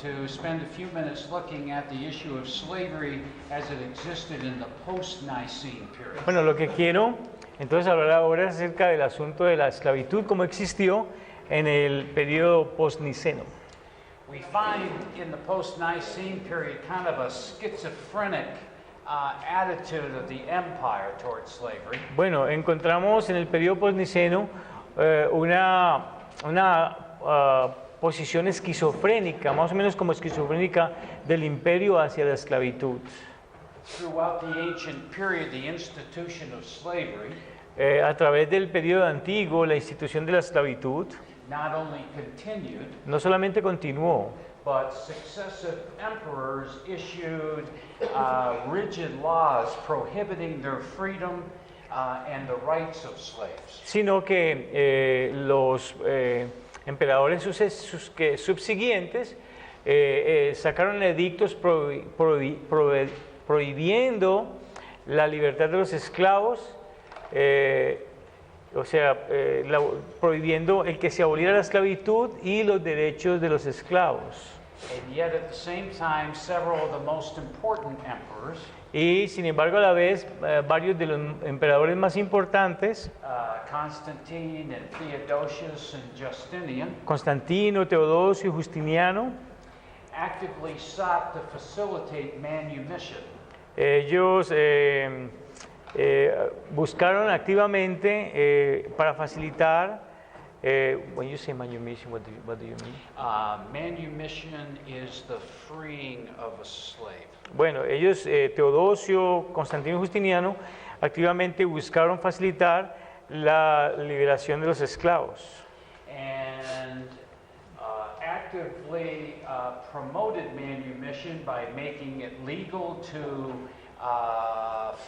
to spend a few minutes looking at the issue of slavery as it existed in the post-Nicene period. Bueno, lo que quiero entonces hablar ahora es acerca del asunto de la esclavitud, cómo existió en el periodo post-niceno. We find in the post-Nicene period kind of a schizophrenic attitude of the empire towards slavery. Bueno, encontramos en el periodo post-niceno una posición esquizofrénica, más o menos como esquizofrénica del imperio hacia la esclavitud. Throughout the ancient period, the institution of slavery A través del periodo antiguo, la institución de la esclavitud not only continued, no solamente continuó, but successive emperors issued rigid laws prohibiting their freedom and the rights of slaves. sino que los emperadores subsiguientes sacaron edictos prohibiendo la libertad de los esclavos, prohibiendo el que se aboliera la esclavitud y los derechos de los esclavos. And yet at the same time, several of the most important emperors, Y sin embargo a la vez varios de los emperadores más importantes, Constantine and Theodosius and Justinian, Constantino, Teodosio y Justiniano, actively sought to facilitate manumission. ellos buscaron activamente para facilitar. When you say manumission, what do you mean? Manumission is the freeing of a slave. Bueno, ellos, Teodosio, Constantino y Justiniano, activamente buscaron facilitar la liberación de los esclavos. And actively promoted manumission by making it legal to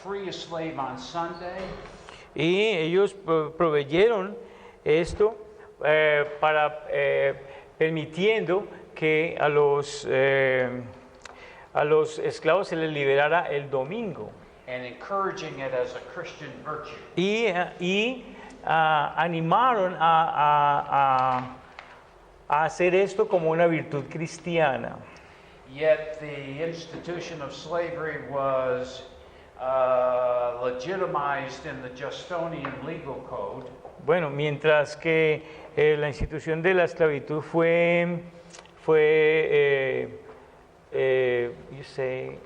free a slave on Sunday. Y ellos proveyeron esto permitiendo que a los esclavos se les liberara el domingo. And encouraging it as a Christian virtue. Y animaron a hacer esto como una virtud cristiana. Yet the institution of slavery was legitimized in the Justinian legal code. Bueno, mientras que la institución de la esclavitud fue you say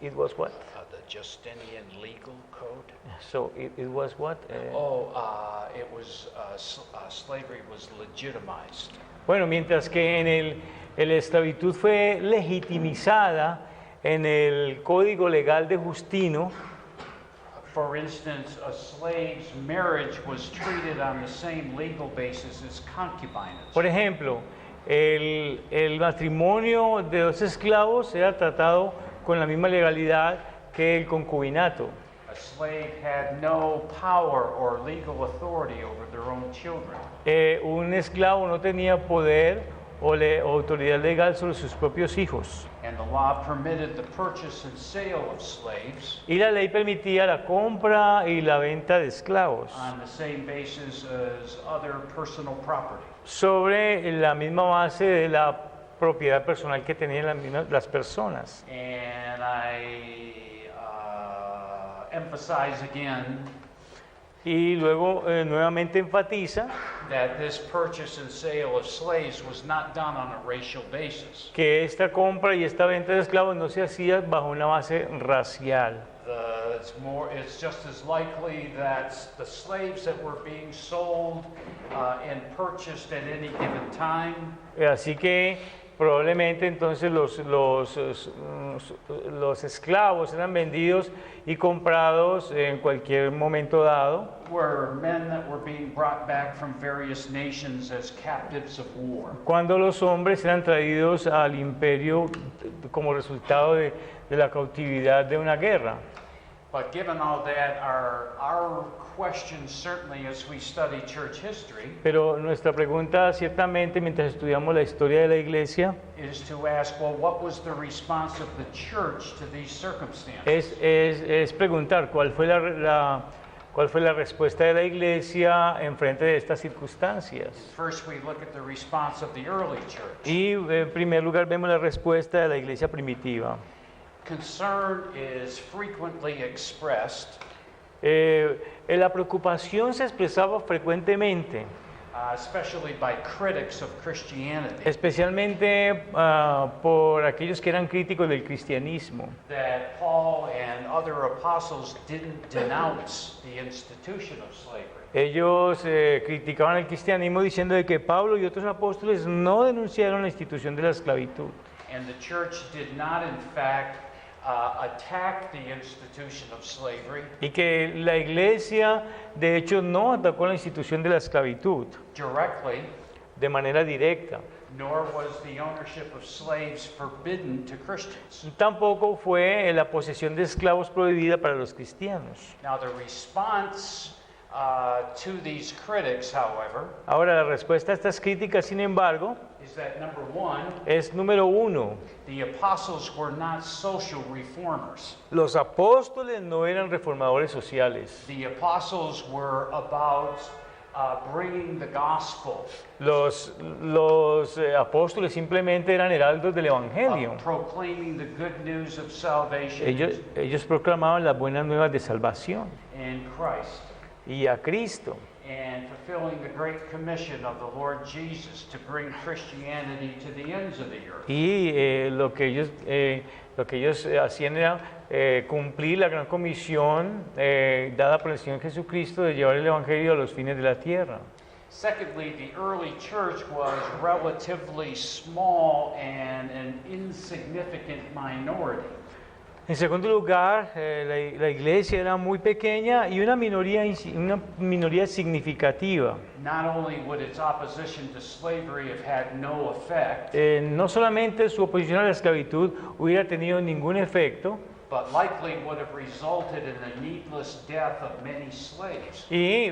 it was what? The Justinian legal code. So it was what? It was slavery was legitimized. Bueno, mientras que en la esclavitud fue legitimizada en el Código Legal de Justino. For instance, a slave's marriage was treated on the same legal basis as concubinage. Por ejemplo, el matrimonio de los esclavos era tratado con la misma legalidad que el concubinato. A slave had no power or legal authority over their own children. Un esclavo no tenía poder o autoridad legal sobre sus propios hijos. And the law permitted the purchase and sale of slaves Y la ley permitía la compra y la venta de esclavos on the same basis as other personal property. sobre la misma base de la propiedad personal que tenían las personas. And I emphasize again Y luego nuevamente enfatiza that this purchase and sale of slaves was not done on a racial basis. que esta compra y esta venta de esclavos no se hacía bajo una base racial. It's just as likely that the slaves that were being sold and purchased at any given time Así que probablemente entonces los esclavos eran vendidos y comprados en cualquier momento dado. were men that were being brought back from various nations as captives of war. Cuando los hombres eran traídos al imperio como resultado de la cautividad de una guerra. But given all that, our question certainly as we study church history Pero nuestra pregunta ciertamente mientras estudiamos la historia de la iglesia is to ask, well, what was the response of the church to these circumstances? es preguntar cuál fue la ¿Cuál fue la respuesta de la iglesia en frente de estas circunstancias? First, we look at the response of the early church. Y en primer lugar vemos la respuesta de la iglesia primitiva. Concern is frequently expressed, La preocupación se expresaba frecuentemente, especially by critics of Christianity, especialmente por aquellos que eran críticos del cristianismo. that Paul and other apostles didn't denounce the institution of slavery. Ellos criticaban el cristianismo diciendo de que Pablo y otros apóstoles no denunciaron la institución de la esclavitud. And the church did not, in fact, attack the institution of slavery Y que la iglesia, de hecho, no atacó la institución de la esclavitud directly, de manera directa. nor was the ownership of slaves forbidden to Christians. Tampoco fue la posesión de esclavos prohibida para los cristianos. Now, the response to these critics, however, Ahora, la respuesta a estas críticas, sin embargo, is that number one, es número uno. the apostles were not social reformers. Los apóstoles no eran reformadores sociales. The apostles were about bringing the gospel, Los apóstoles simplemente eran heraldos del Evangelio. proclaiming the good news of salvation Ellos proclamaban las buenas nuevas de salvación in Christ, y a Cristo. and fulfilling the great commission of the Lord Jesus to bring Christianity to the ends of the earth. Y lo que ellos hacían era cumplir la gran comisión dada por el Señor Jesucristo de llevar el Evangelio a los fines de la tierra. Secondly, the early church was relatively small and an insignificant minority. En segundo lugar, la iglesia era muy pequeña y una minoría significativa. Not only would its opposition to slavery have had no effect, No solamente su oposición a la esclavitud hubiera tenido ningún efecto, but likely would have resulted in the needless death of many slaves. y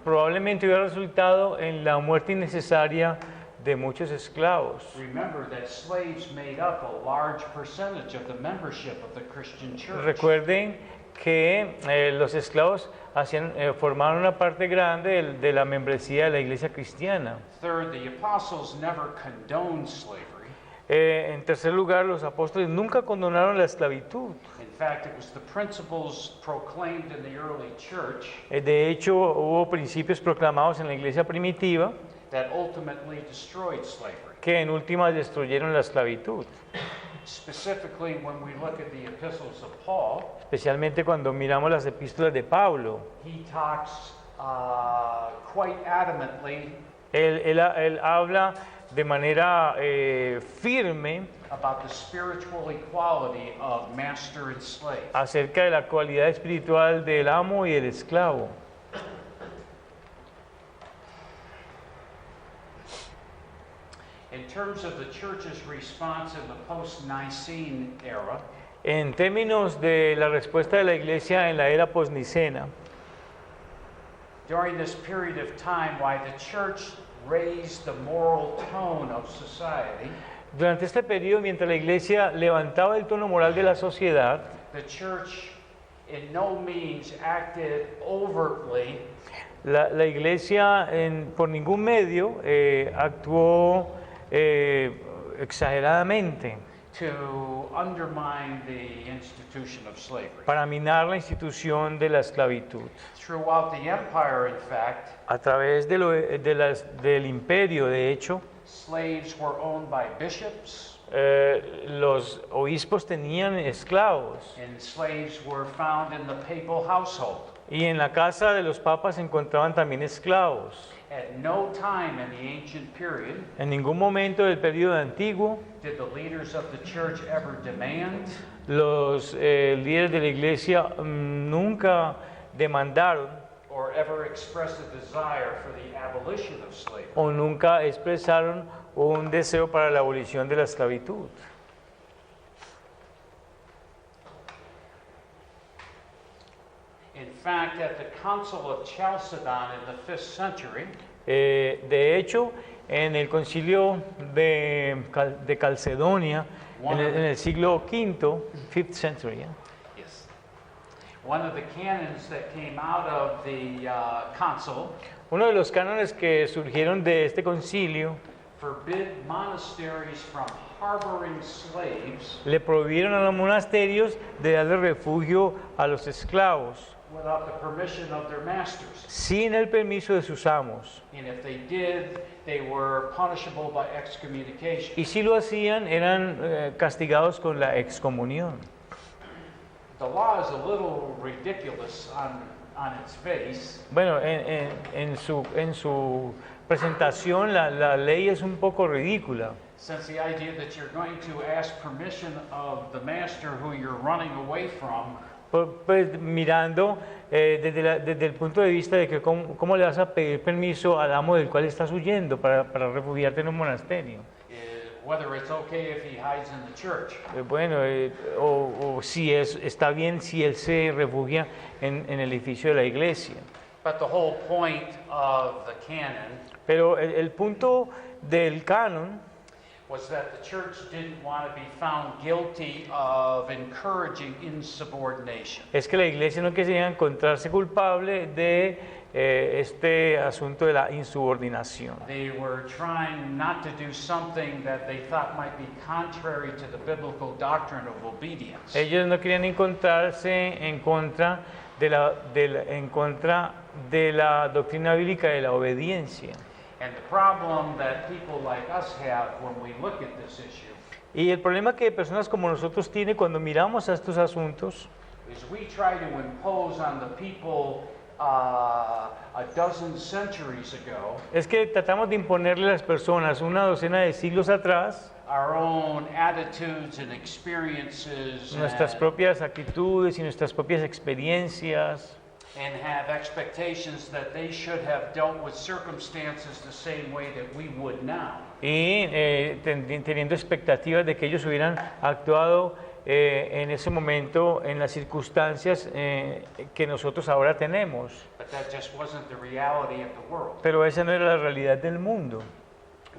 probablemente hubiera resultado en la muerte innecesaria de muchos esclavos. Remember that slaves made up a large percentage of the membership of the Christian church. Recuerden que los esclavos formaron una parte grande de la membresía de la iglesia cristiana. Third, the apostles never condoned slavery. En tercer lugar, los apóstoles nunca condonaron la esclavitud. In fact, it was the principles proclaimed in the early church De hecho, hubo principios proclamados en la iglesia primitiva that ultimately destroyed slavery. que en última destruyeron la esclavitud. Specifically, when we look at the epistles of Paul, Especialmente cuando miramos las epístolas de Pablo. he talks quite adamantly Él habla de manera firme about the spiritual equality of master and slave. acerca de la cualidad espiritual del amo y del esclavo. In terms of the church's response in the post-Nicene era, En términos de la respuesta de la iglesia en la era posnicena, during this period of time, why the church raised the moral tone of society, durante este periodo, mientras la iglesia levantaba el tono moral de la sociedad, the church in no means acted overtly la iglesia por ningún medio actuó exageradamente to undermine the institution of slavery. para minar la institución de la esclavitud. Throughout the empire, in fact, A través del imperio, de hecho, slaves were owned by bishops, los obispos tenían esclavos and slaves were found in the papal household. y en la casa de los papas se encontraban también esclavos. At no time in the ancient period En ningún momento del periodo antiguo did the leaders of the church ever demand los líderes de la iglesia nunca demandaron or ever expressed a desire for the abolition of slavery. o nunca expresaron un deseo para la abolición de la esclavitud. In fact, at the Council of Chalcedon in the 5th century, De hecho, en el concilio de Calcedonia, en el siglo V, 5th century, yes, One of the canons that came out of the council Uno de los cánones que surgieron de este concilio forbid monasteries from harboring slaves le prohibieron a los monasterios de darle refugio a los esclavos without the permission of their masters. sin el permiso de sus amos. And if they did, they were punishable by excommunication. Y si lo hacían, eran castigados con la excomunión. The law is a little ridiculous on its face. Bueno, en su presentación la ley es un poco ridícula. Since the idea that you're going to ask permission of the master who you're running away from, Pues mirando desde el punto de vista de que cómo le vas a pedir permiso al amo del cual estás huyendo para refugiarte en un monasterio. whether it's okay if he hides in the church. Bueno, o si está bien si él se refugia en el edificio de la iglesia. But the whole point of the canon Pero el punto del canon was that the church didn't want to be found guilty of encouraging insubordination. es que la iglesia no quería encontrarse culpable de este asunto de la insubordinación. They were trying not to do something that they thought might be contrary to the biblical doctrine of obedience. Ellos no querían encontrarse en contra de la doctrina bíblica de la obediencia. And the problem that people like us have when we look at this issue Y el problema que personas como nosotros tienen cuando miramos a estos asuntos is we try to impose on the people a dozen centuries ago es que tratamos de imponerle a las personas una docena de siglos atrás our own attitudes and experiences nuestras propias actitudes y nuestras propias experiencias and have expectations that they should have dealt with circumstances the same way that we would now. y teniendo expectativas de que ellos hubieran actuado en ese momento en las circunstancias que nosotros ahora tenemos. But that just wasn't the reality of the world. Pero esa no era la realidad del mundo.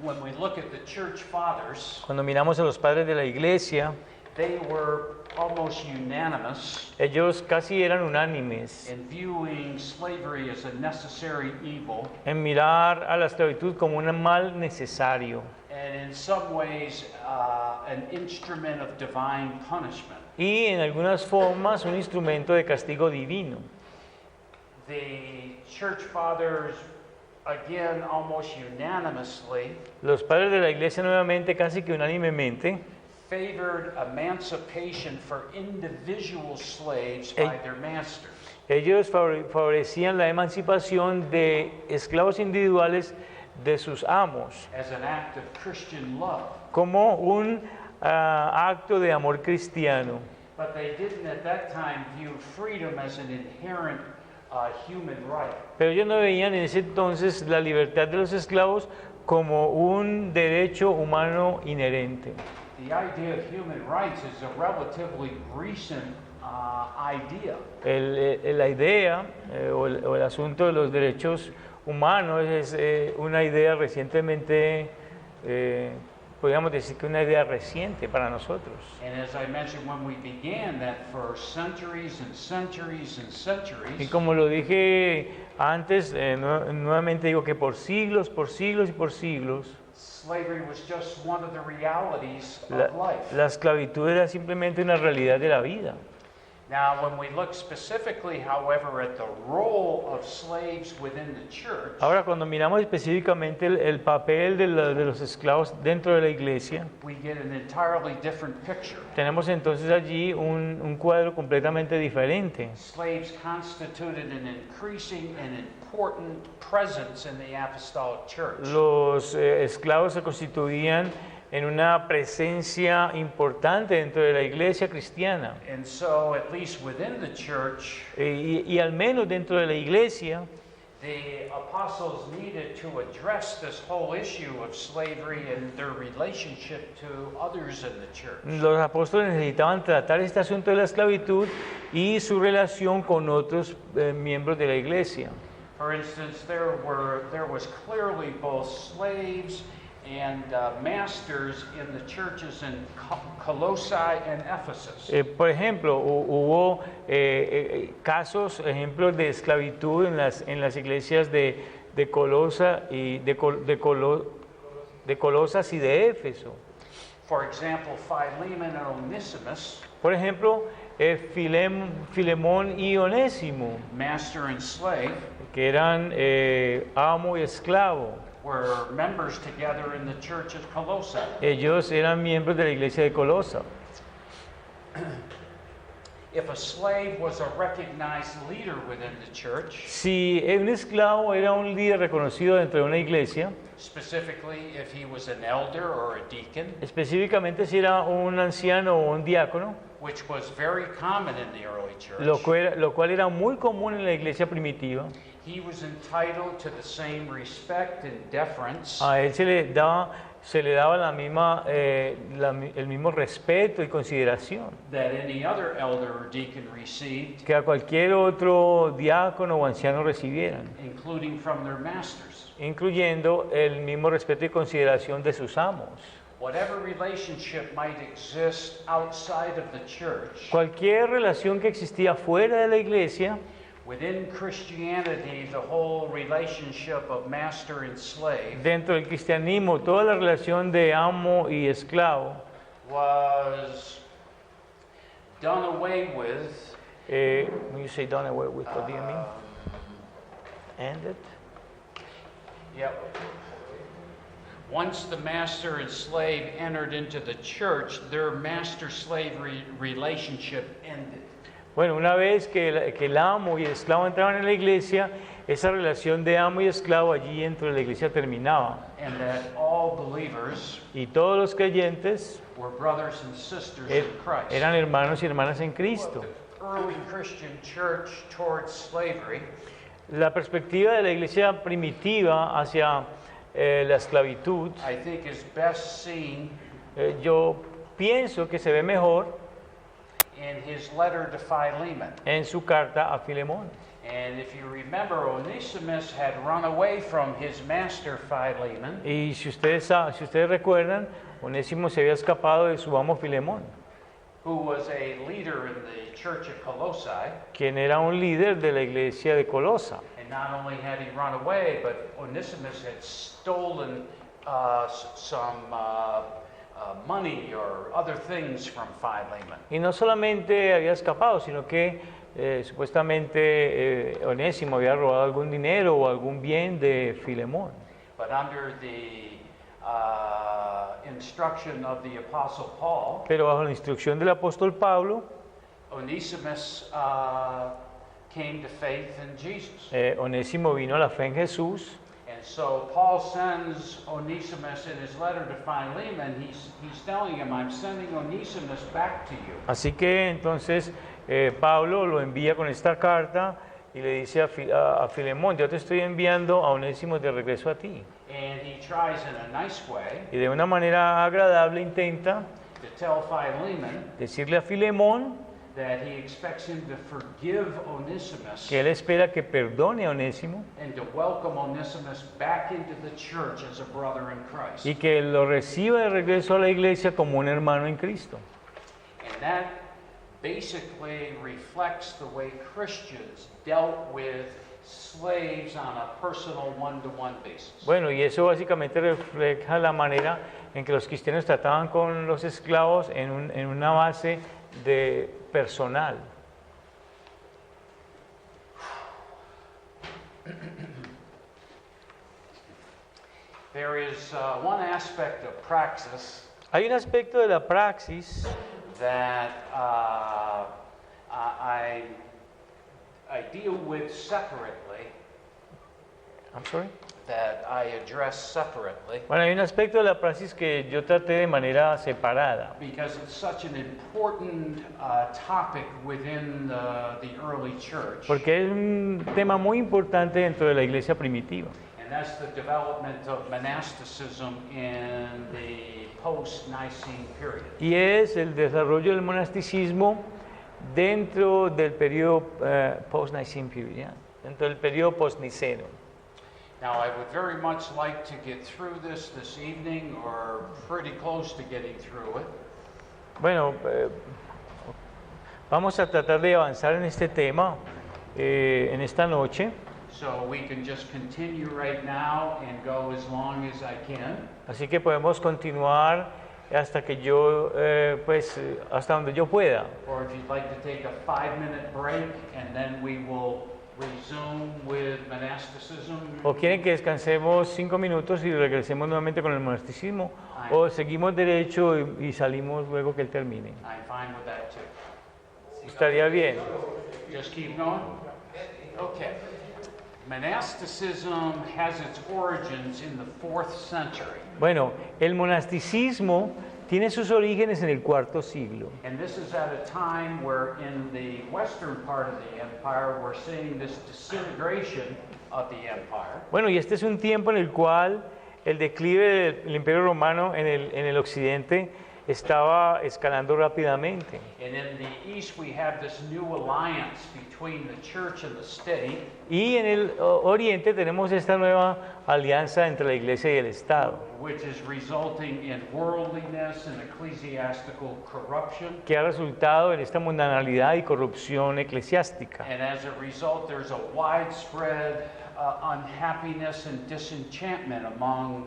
When we look at the church fathers, Cuando miramos a los padres de la iglesia, they were almost unanimous ellos casi eran unánimes in viewing slavery as a necessary evil, en mirar a la esclavitud como un mal necesario and in some ways an instrument of divine punishment. y en algunas formas un instrumento de castigo divino. The church fathers, again, almost unanimously, Los padres de la iglesia nuevamente casi que unánimemente favored emancipation for individual slaves by their masters. ellos favorecían la emancipación de esclavos individuales de sus amos As an act of Christian love. como un acto de amor cristiano. But they didn't at that time view freedom as an inherent human right. Pero ellos no veían en ese entonces la libertad de los esclavos como un derecho humano inherente. The idea of human rights is a relatively recent idea. La idea o el asunto de los derechos humanos es una idea recientemente, podríamos decir que una idea reciente para nosotros. And as I mentioned when we began, that for centuries and centuries and Y centuries, como lo dije antes, nuevamente digo que por siglos y por siglos, slavery was just one of the realities of life. la esclavitud era simplemente una realidad de la vida. Now, when we look specifically, however, at the role of slaves within the church, Ahora, cuando miramos específicamente el papel de los esclavos dentro de la iglesia, we get an entirely different picture. tenemos entonces allí un cuadro completamente diferente. Slaves constituted an increasing and important presence in the apostolic church. Los esclavos se constituían en una presencia importante dentro de la iglesia cristiana. And so, at least within the church, Y al menos dentro de la iglesia, the apostles needed to address this whole issue of slavery and their relationship to others in the church. los apóstoles necesitaban tratar este asunto de la esclavitud y su relación con otros miembros de la iglesia. For instance, there was clearly both slaves and masters in the churches in Colossae and Ephesus. Por ejemplo, hubo casos, ejemplos de esclavitud en las iglesias de Colosa y de Colosas y de Éfeso. For example, Philemon and Onesimus, Por ejemplo, Filemón y Onésimo, master and slave, que eran amo y esclavo. were members together in the church at Colossae. Ellos eran miembros de la iglesia de Colosa. If a slave was a recognized leader within the church, Si un esclavo era un líder reconocido dentro de una iglesia, specifically if he was an elder or a deacon, específicamente si era un anciano o un diácono, which was very common in the early church, lo cual era muy común en la iglesia primitiva, he was entitled to the same respect and deference a él se le daba la misma, el mismo respeto y consideración that any other elder or deacon received, que a cualquier otro diácono o anciano recibieran, including from their masters. incluyendo el mismo respeto y consideración de sus amos. Whatever relationship might exist outside of the church, Cualquier relación que existía fuera de la iglesia, within Christianity, the whole relationship of master and slave dentro del cristianismo, toda la relación de amo y esclavo, was done away with. when you say done away with, what do you mean? Ended? Yep. Once the master and slave entered into the church, their master-slave relationship ended. Bueno, una vez que el amo y el esclavo entraban en la iglesia, esa relación de amo y esclavo allí dentro de la iglesia terminaba. And that all believers Y todos los creyentes were brothers and sisters in Christ. eran hermanos y hermanas en Cristo. Early Christian church towards slavery La perspectiva de la iglesia primitiva hacia la esclavitud, I think is best seen yo pienso que se ve mejor in his letter to Philemon. en su carta a Filemón. And if you remember, Onesimus had run away from his master Philemon, Y si ustedes recuerdan, Onésimo se había escapado de su amo Filemón, who was a leader in the church of Colossae. quien era un líder de la iglesia de Colosa. And not only had he run away, but Onesimus had stolen some money or other things from Philemon. Y no solamente había escapado, sino que supuestamente Onésimo había robado algún dinero o algún bien de Filemón. But under the instruction of the Apostle Paul, Pero bajo la instrucción del apóstol Pablo, Onesimus came to faith in Jesus. Onésimo vino a la fe en Jesús. And so Paul sends Onesimus in his letter to Philemon. He's telling him, I'm sending Onesimus back to you. Así que entonces Pablo lo envía con esta carta y le dice a Filemón, yo te estoy enviando a Onésimo de regreso a ti. And he tries in a nice way Y de una manera agradable intenta to tell Philemon decirle a Filemón that he expects him to forgive Onesimus que él espera que perdone a Onésimo and to welcome Onesimus back into the church as a brother in Christ. y que lo reciba de regreso a la iglesia como un hermano en Cristo. And that basically reflects the way Christians dealt with slaves on a personal one-to-one basis. Bueno, y eso básicamente refleja la manera en que los cristianos trataban con los esclavos en una base de personal. There is one aspect of praxis Hay un aspecto de la praxis that I deal with separately, I'm sorry. that I address separately, Bueno, hay un aspecto de la praxis que yo traté de manera separada, because it's such an important topic within the early church, porque es un tema muy importante dentro de la iglesia primitiva. and that's the development of monasticism in the post-Nicene period. Y es el desarrollo del monasticismo dentro del periodo post-Nicene period, dentro del periodo post-niceno. Now, I would very much like to get through this evening, or pretty close to getting through it. Bueno, vamos a tratar de avanzar en este tema en esta noche. So we can just continue right now and go as long as I can. Así que podemos continuar hasta que yo, hasta donde yo pueda. Or if you'd like to take a 5-minute break and then we will resume with monasticism. O quieren que descansemos 5 minutos y regresemos nuevamente con el monasticismo, o seguimos derecho y salimos luego que él termine. I'm fine with that too. Estaría bien. Just keep going? Okay. Monasticism has its origins in the 4th century. Bueno, el monasticismo tiene sus orígenes en el IV siglo. And this is at a time where in the western part of the empire we're seeing this disintegration of the empire. Bueno, y este es un tiempo en el cual el declive del Imperio Romano en el occidente estaba escalando rápidamente. And in the east we have this new alliance between the church and the state. Y en el oriente tenemos esta nueva alianza entre la iglesia y el Estado, Which is resulting in worldliness and ecclesiastical corruption. que ha resultado en esta mundanalidad y corrupción eclesiástica. And as a result, there's a widespread unhappiness and disenchantment among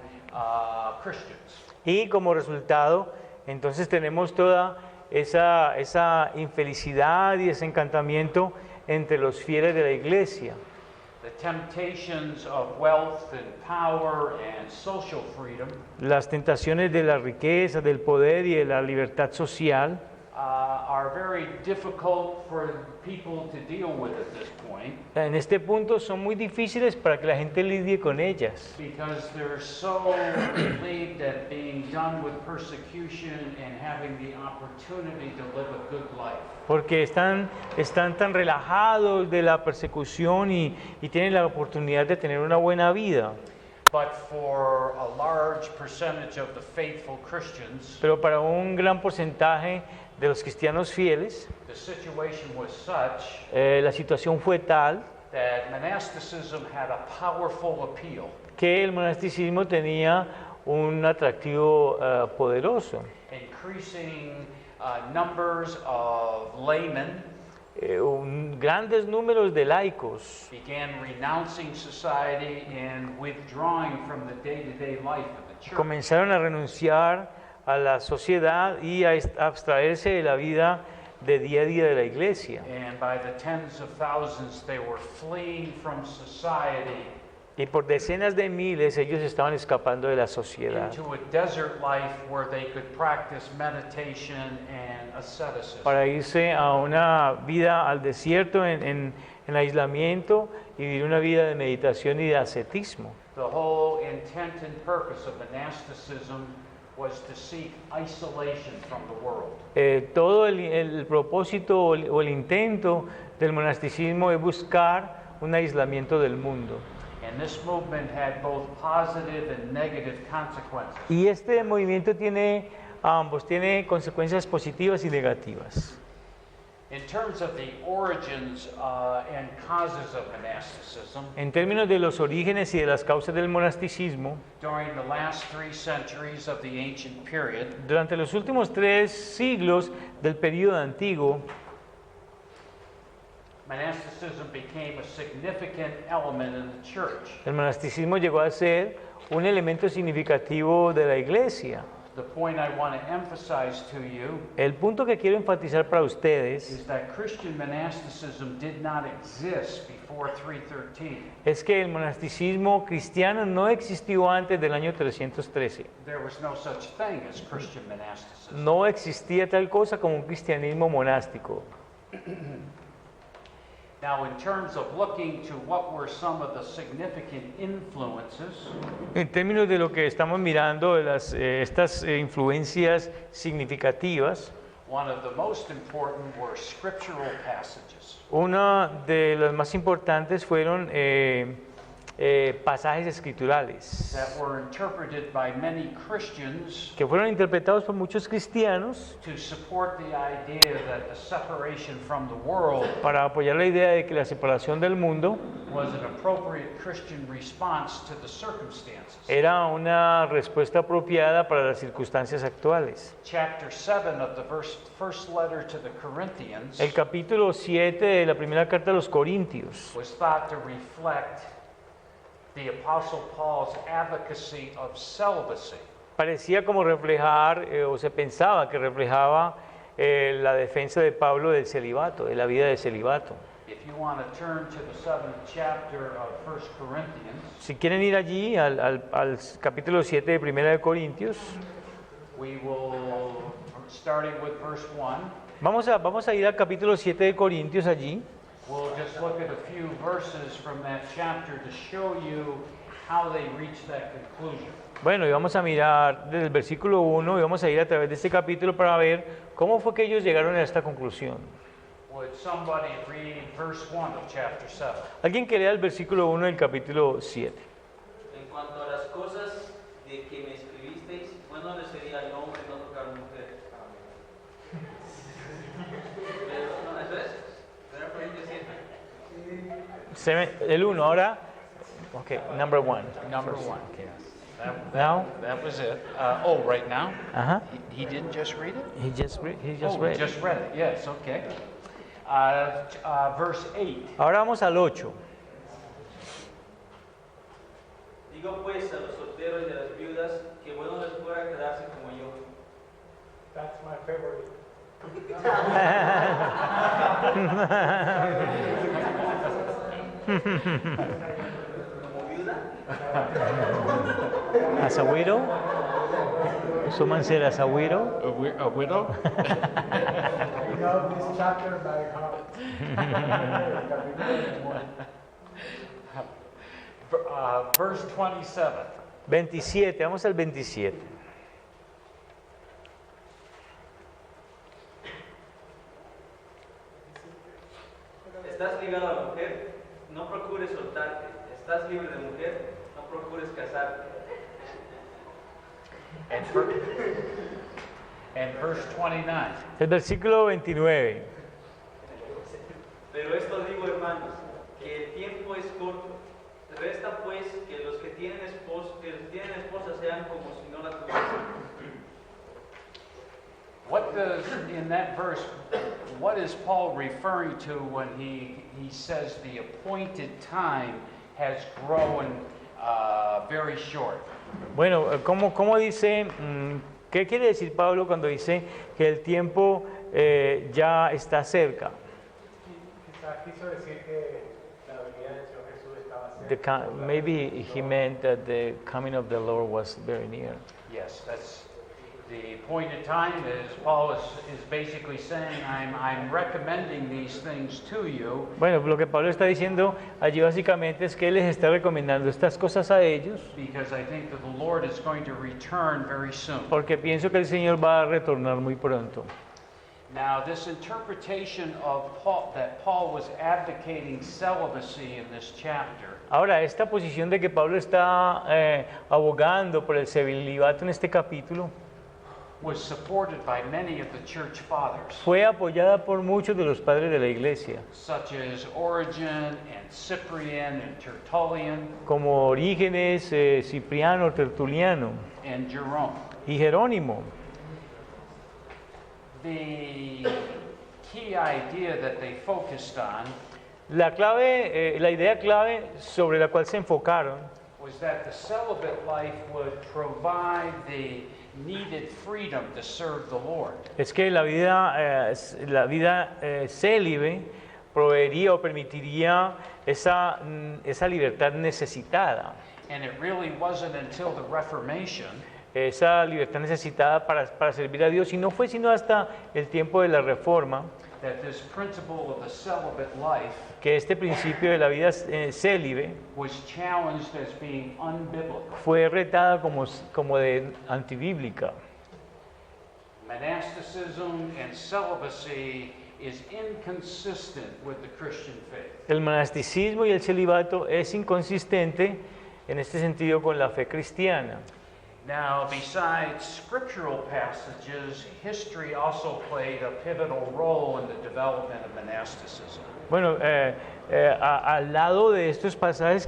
Christians. Y como resultado, entonces tenemos toda esa infelicidad y ese encantamiento entre los fieles de la iglesia. The temptations of wealth and power and social freedom Las tentaciones de la riqueza, del poder y de la libertad social are very difficult for people to deal with at this point en este punto son muy difíciles para que la gente lidie con ellas, because they're so relieved at being done with persecution and having the opportunity to live a good life. porque están tan relajados de la persecución y tienen la oportunidad de tener una buena vida. But for a large percentage of the faithful Christians, Pero para un gran porcentaje de los cristianos fieles, the situation was such la situación fue tal that monasticism had a powerful appeal. que el monasticismo tenía un atractivo poderoso. Increasing numbers of laymen Grandes números de laicos began renouncing society and withdrawing from the day-to-day life of the church. comenzaron a renunciar a la sociedad y a abstraerse de la vida de día a día de la iglesia. And by the tens of thousands, they were fleeing from society Y por decenas de miles ellos estaban escapando de la sociedad into a desert life where they could practice meditation and asceticism. para irse a una vida al desierto en aislamiento y vivir una vida de meditación y de ascetismo. The whole intent and purpose of monasticism was to seek isolation from the world. Todo el propósito o el intento del monasticismo es buscar un aislamiento del mundo. And this movement had both positive and negative consequences. Y este movimiento tiene ambos, tiene consecuencias positivas y negativas. In terms of the origins and causes of monasticism, En términos de los orígenes y de las causas del monasticismo, during the last 3 centuries of the ancient period, durante los últimos 3 siglos del período antiguo, monasticism became a significant element in the church. el monasticismo llegó a ser un elemento significativo de la iglesia. The point I want to emphasize to you El punto que quiero enfatizar para ustedes is that Christian monasticism did not exist before 313. es que el monasticismo cristiano no existió antes del año 313. There was no such thing as Christian monasticism. No existía tal cosa como un cristianismo monástico. Now, in terms of looking to what were some of the significant influences, En términos de lo que estamos mirando, de estas influencias significativas, one of the most important were scriptural passages. una de las más importantes fueron pasajes escriturales that were interpreted by many Christians que fueron interpretados por muchos cristianos to support the idea that the separation from the world para apoyar la idea de que la separación del mundo was an appropriate Christian response to the circumstances. era una respuesta apropiada para las circunstancias actuales. Chapter 7 of the first letter to the Corinthians El capítulo 7 de la primera carta a los Corintios was thought to reflect the Apostle Paul's advocacy of celibacy. parecía como reflejar, o se pensaba que reflejaba la defensa de Pablo del celibato, de la vida de celibato. If you want to turn to the 7th chapter of 1 Corinthians, Si quieren ir allí al capítulo 7 de Primera de Corintios, we will, starting with verse 1, vamos a ir al capítulo 7 de Corintios allí. we'll just look at a few verses from that chapter to show you how they reached that conclusion. Bueno, y vamos a mirar desde el versículo 1 y vamos a ir a través de este capítulo para ver cómo fue que ellos llegaron a esta conclusión. Would somebody read verse 1 of chapter 7? Alguien que lea el versículo 1 del capítulo 7. En cuanto a las cosas de que me escribisteis, bueno le sería al hombre no tocar mujer. Pero, no, eso es. Pero Corintios 7. El 1, ahora, ok, number 1. Number 1. Now, That was it. Right now? ajá, He didn't just read it? he just We read. just read it. Yes, okay. Verse 8. Ahora vamos al 8. Digo pues a los solteros y a las viudas que bueno les fuera quedarse como yo. That's my favorite. Como viuda, As a widow. Someone said as a widow. A widow? You know this chapter by heart. Verse 27. 27, vamos al 27. estás ligado a la mujer, no procures soltarte. Estás libre de mujer, no procures casarte. And verse 29. El versículo 29. Pero esto digo, hermanos, que el tiempo es corto. Resta pues que los que tienen esposa sean como si no la tuviesen. What does, in that verse, what is Paul referring to when he says the appointed time has grown very short? Bueno, ¿cómo dice, qué quiere decir Pablo cuando dice que el tiempo ya está cerca? Quizás quiso decir que la venida del Señor Jesús estaba cerca. Maybe he meant that the coming of the Lord was very near. Yes, that's the appointed time. Is Paul is basically saying, I'm recommending these things to you Bueno, lo que Pablo está diciendo allí básicamente es que él les está recomendando estas cosas a ellos because I think that the Lord is going to return very soon. porque pienso que el Señor va a retornar muy pronto. Now, this interpretation of Paul, that Paul was advocating celibacy in this chapter, Ahora, esta posición de que Pablo está abogando por el celibato en este capítulo was supported by many of the church fathers, fue apoyada por muchos de los padres de la iglesia, such as Origen and Cyprian and Tertullian como Orígenes, Cipriano, Tertuliano and Jerome. y Jerónimo. The key idea that they focused on La idea clave sobre la cual se enfocaron was that the celibate life would provide the needed freedom to serve the Lord. es que la vida célibe proveería o permitiría esa libertad necesitada, And it really wasn't until the Reformation esa libertad necesitada para servir a Dios, y no fue sino hasta el tiempo de la Reforma that this principle of the celibate life que este principio de la vida célibe was challenged as being unbiblical. fue retada como de antibíblica. Monasticism and celibacy is inconsistent with the Christian faith. El monasticismo y el celibato es inconsistente en este sentido con la fe cristiana. Now, besides scriptural passages, history also played a pivotal role in the development of monasticism. Bueno, al lado de estos pasajes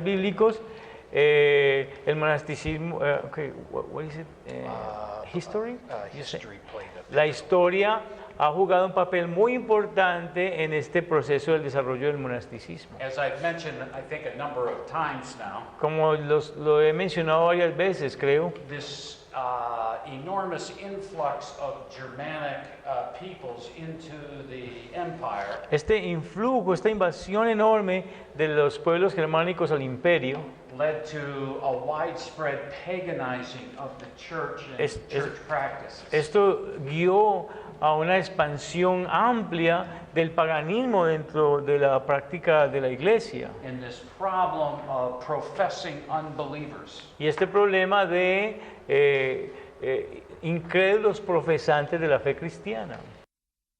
bíblicos, el monasticismo, okay, what is it? History? History played a La historia ha jugado un papel muy importante en este proceso del desarrollo del monasticismo. As I've mentioned, I think a number of times now, Como lo he mencionado varias veces, creo, this enormous influx of Germanic peoples into the empire este influjo, esta invasión enorme de los pueblos germánicos al imperio, led to a widespread paganizing of the church and church practices. esto guió a una expansión amplia del paganismo dentro de la práctica de la iglesia. In this problem of professing unbelievers. Y este problema de incrédulos profesantes de la fe cristiana.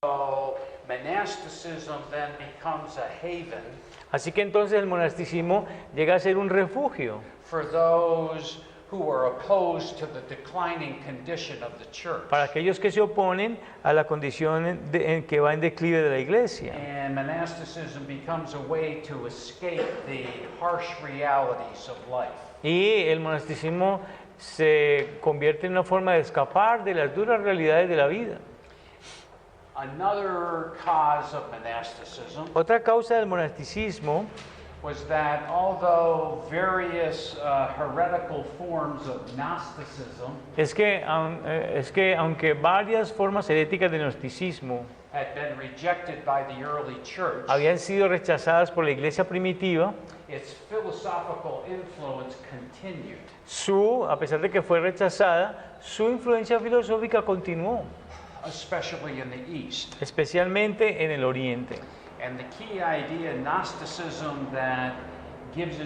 So monasticism then becomes a haven Así que entonces el monasticismo llega a ser un refugio for those who are opposed to the declining condition of the church. para aquellos que se oponen a la condición en que va en declive de la iglesia. And monasticism becomes a way to escape the harsh realities of life. Y el monasticismo se convierte en una forma de escapar de las duras realidades de la vida. Another cause of monasticism Otra causa del monasticismo was that although various heretical forms of Gnosticism es que aunque varias formas heréticas de gnosticismo had been rejected by the early church, habían sido rechazadas por la iglesia primitiva, its philosophical influence continued. a pesar de que fue rechazada, su influencia filosófica continuó, Especially in the East. especialmente en el Oriente. And the key idea in Gnosticism that gives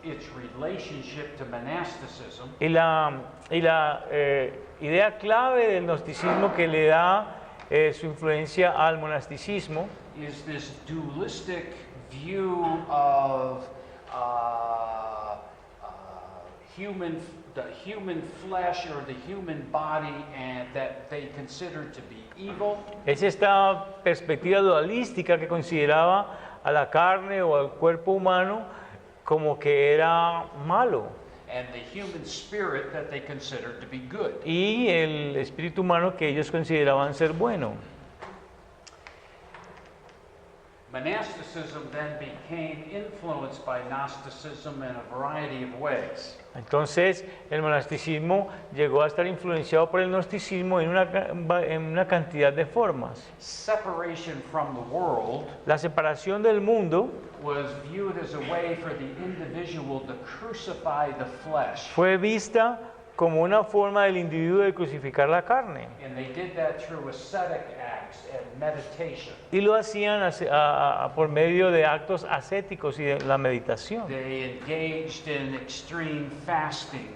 its relationship to monasticism Y la idea clave del gnosticismo que le da su influencia al monasticismo is this dualistic view of the human flesh or the human body, and that they consider to be evil, es esta perspectiva dualística que consideraba a la carne o al cuerpo humano como que era malo and the human spirit that they considered to be good. y el espíritu humano que ellos consideraban ser bueno. Monasticism then became influenced by Gnosticism in a variety of ways. Entonces el monasticismo llegó a estar influenciado por el gnosticismo en una cantidad de formas. Separation from the world La separación del mundo was viewed as a way for the individual to crucify the flesh. fue vista como una forma del individuo de crucificar la carne. And they did that through ascetic acts and meditation. Y lo hacían por medio de actos ascéticos y de la meditación. They engaged in extreme fasting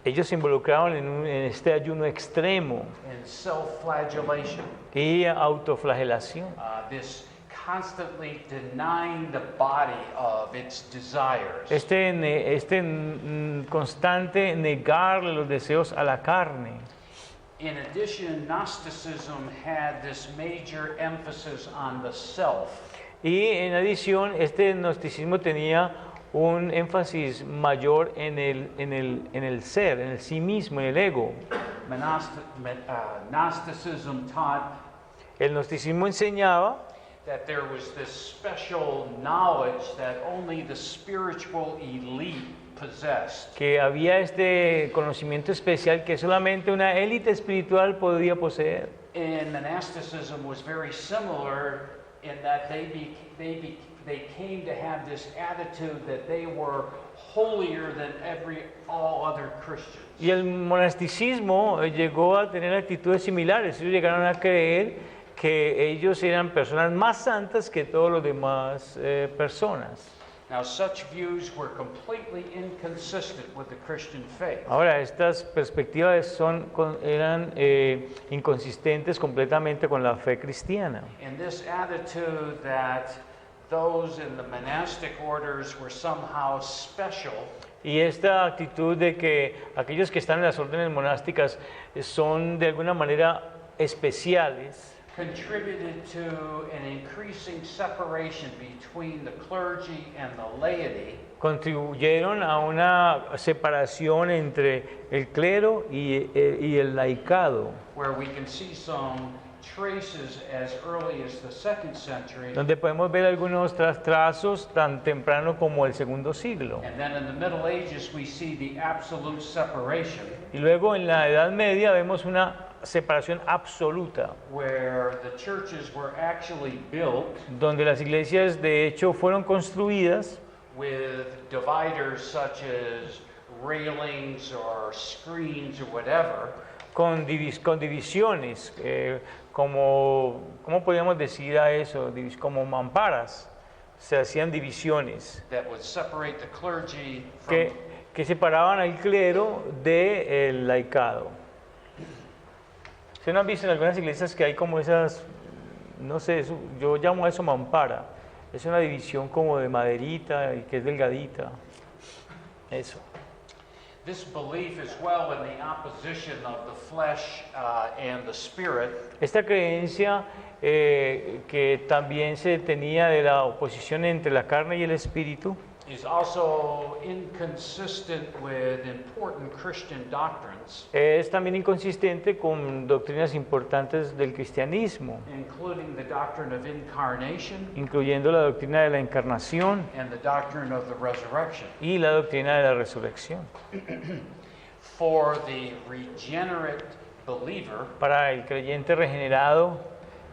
Ellos se involucraron en este ayuno extremo and self-flagellation. y autoflagelación. This constantly denying the body of its desires. Este constante negarle los deseos a la carne. In addition, Gnosticism had this major emphasis on the self. Y en adición, este gnosticismo tenía un énfasis mayor en el ser, en el sí mismo, en el ego. Gnosticism taught El gnosticismo enseñaba that there was this special knowledge that only the spiritual elite possessed. que había este conocimiento especial que solamente una élite espiritual podía poseer. And monasticism was very similar in that they came to have this attitude that they were holier than all other Christians. Y el monasticismo llegó a tener actitudes similares. Ellos llegaron a creer que ellos eran personas más santas que todas las demás personas. Now, such views were completely inconsistent with the Christian faith. Ahora, estas perspectivas eran inconsistentes completamente con la fe cristiana. And this attitude that those in the monastic orders were somehow special Y esta actitud de que aquellos que están en las órdenes monásticas son de alguna manera especiales, contributed to an increasing separation between the clergy and the laity, contribuyeron a una separación entre el clero y el laicado, where we can see some traces as early as the 2nd century, donde podemos ver algunos trazos tan temprano como el segundo siglo. and then in the Middle Ages we see the absolute separation, Y luego en la Edad Media vemos una separación absoluta, where the churches were actually built donde las iglesias de hecho fueron construidas with dividers such as railings or screens or whatever, con divisiones, como, ¿cómo podríamos decir a eso? Como mamparas, se hacían divisiones that would separate the clergy from que separaban al clero del laicado. ¿Se no han visto en algunas iglesias que hay como esas, no sé, yo llamo a eso mampara, es una división como de maderita y que es delgadita, eso. this belief is well in the opposition of the flesh and the spirit. Esta creencia que también se tenía de la oposición entre la carne y el espíritu Is also inconsistent with important Christian doctrines, es también inconsistente con doctrinas importantes del cristianismo, including the doctrine of incarnation incluyendo la doctrina de la encarnación and the doctrine of the resurrection. y la doctrina de la resurrección. For the regenerate believer, Para el creyente regenerado,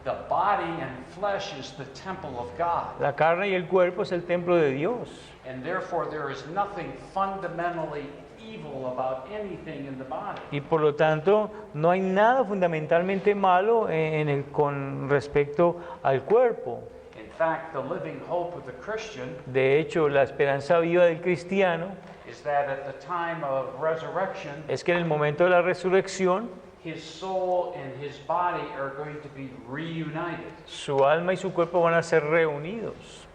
the body and flesh is the temple of God, la carne y el cuerpo es el templo de Dios. and therefore there is nothing fundamentally evil about anything in the body. Y por lo tanto, no hay nada fundamentalmente malo con respecto al cuerpo. In fact, the living hope of the Christian De hecho, la esperanza viva del cristiano is that at the time of resurrection, es que en el momento de la resurrección, his soul and his body are going to be reunited. su alma y su cuerpo van a ser reunidos.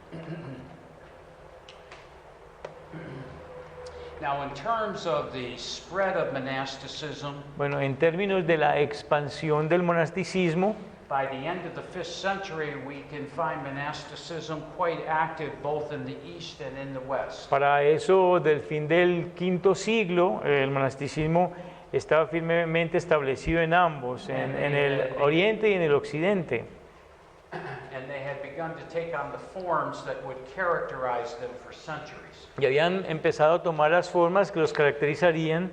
Now, in terms of the spread of monasticism, Bueno, en términos de la expansión del monasticismo, by the end of the 5th century, we can find monasticism quite active both in the East and in the West. para eso del fin del quinto siglo, el monasticismo estaba firmemente establecido en ambos, en el oriente y en el occidente. And they had begun to take on the forms that would characterize them for centuries. Y habían empezado a tomar las formas que los caracterizarían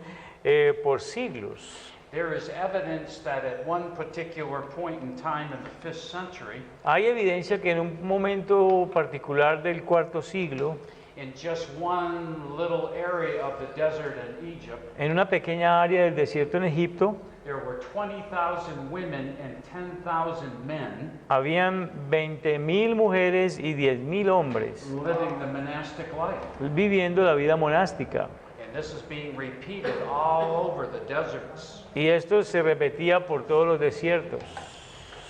por siglos. There is evidence that at one particular point in time in the 5th century, Hay evidencia que en un momento particular del cuarto siglo, in just one little area of the desert in Egypt, en una pequeña área del desierto en Egipto, there were 20,000 women and 10,000 men habían 20.000 mujeres y 10.000 hombres living the monastic life. viviendo la vida monástica. And this is being repeated all over the deserts. Y esto se repetía por todos los desiertos.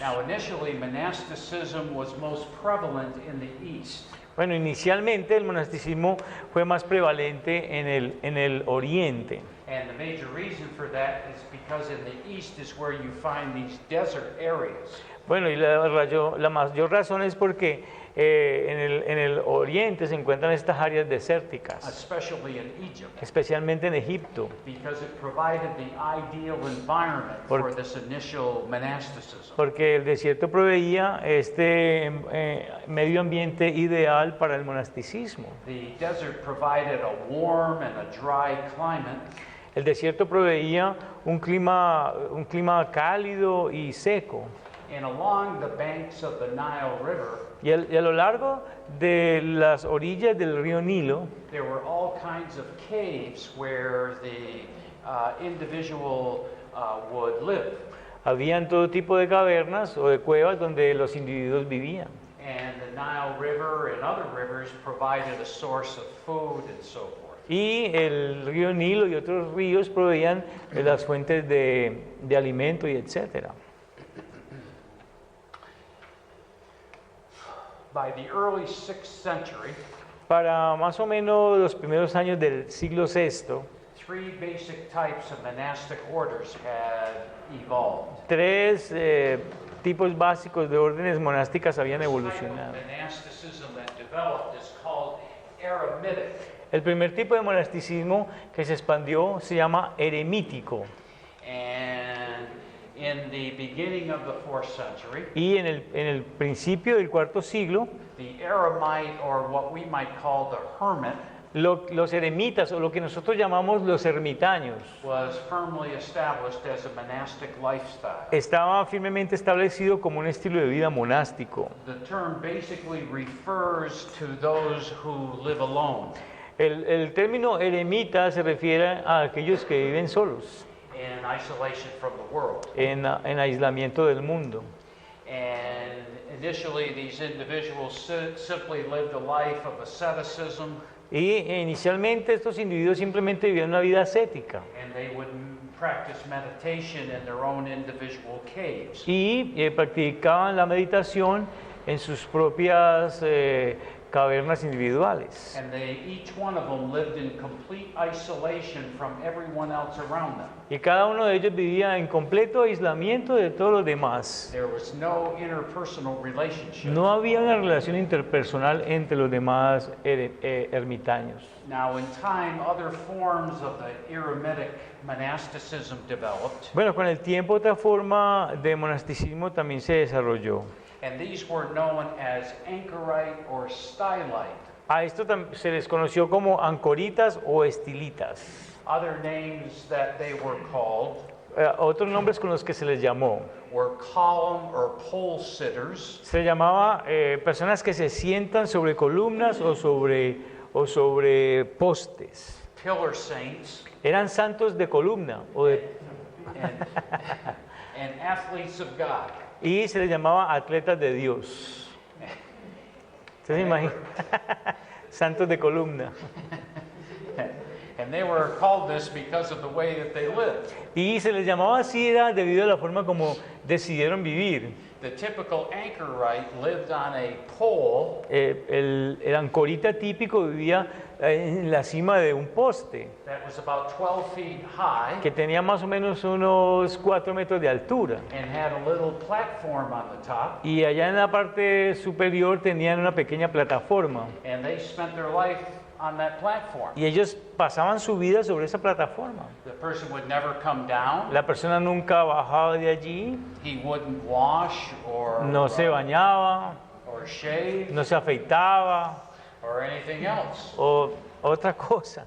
Now, initially, monasticism was most prevalent in the East. Bueno, inicialmente el monasticismo fue más prevalente en el oriente. And the major reason for that is because in the East is where you find these desert areas. Bueno, y la mayor razón es porque en el oriente se encuentran estas áreas desérticas, Especially in Egypt, especialmente en Egipto, because it provided the ideal environment for this initial monasticism. porque el desierto proveía este medio ambiente ideal para el monasticismo. The desert provided a warm and a dry climate, El desierto proveía un clima cálido y seco. and along the banks of the Nile River, Y a lo largo de las orillas del río Nilo, there were all kinds of caves where the individual would live. habían todo tipo de cavernas o de cuevas donde los individuos vivían. And the Nile River and other rivers provided a source of food and so forth. Y el río Nilo y otros ríos proveían de las fuentes de alimento y etcétera. By the early 6th century, Para más o menos los primeros años del siglo VI, 3 basic types of monastic orders had evolved. 3 tipos básicos de órdenes monásticas habían This type of evolucionado. monasticism that developed is called eremitic. El primer tipo de monasticismo que se expandió se llama eremítico. And in the beginning of the 4th century, Y en el principio del cuarto siglo, the eremite, or what we might call the hermit, los eremitas o lo que nosotros llamamos los ermitaños was firmly established as a monastic lifestyle. estaba firmemente establecido como un estilo de vida monástico. The term basically refers to those who live alone El término eremita se refiere a aquellos que viven solos, in isolation from the world. en aislamiento del mundo. And initially, these individuals simply lived a life of asceticism, Y inicialmente estos individuos simplemente vivían una vida ascética and they would practice meditation in their own individual caves. y practicaban la meditación en sus propias cavernas individuales. And each one of them lived in complete isolation from everyone else around them. Y cada uno de ellos vivía en completo aislamiento de todos los demás. There was no interpersonal relationship. No había una relación interpersonal entre los demás ermitaños. Now, in time, other forms of the eremitic monasticism developed, Bueno, con el tiempo otra forma de monasticismo también se desarrolló. and these were known as anchorite or stylite. A esto se les conoció como ancoritas o estilitas. Other names that they were called Otros nombres con los que se les llamó. were column or pole sitters, Se llamaba personas que se sientan sobre columnas o sobre postes. pillar saints, Eran santos de columna and, and athletes of God. y se les llamaba atletas de Dios. ¿Se imagina? Santos de columna. And they were called this because of the way that they lived. Y se les llamaba así era debido a la forma como decidieron vivir. The typical anchorite lived on a pole El ancorita típico vivía en la cima de un poste that was about 12 feet high que tenía más o menos unos 4 metros de altura. and had a little platform on the top, Y allá en la parte superior tenían una pequeña plataforma. and they spent their life on that platform. Y ellos pasaban su vida sobre esa plataforma. The person would never come down, La persona nunca bajaba de allí, he wouldn't wash no se bañaba, or shave no se afeitaba or anything else. o otra cosa.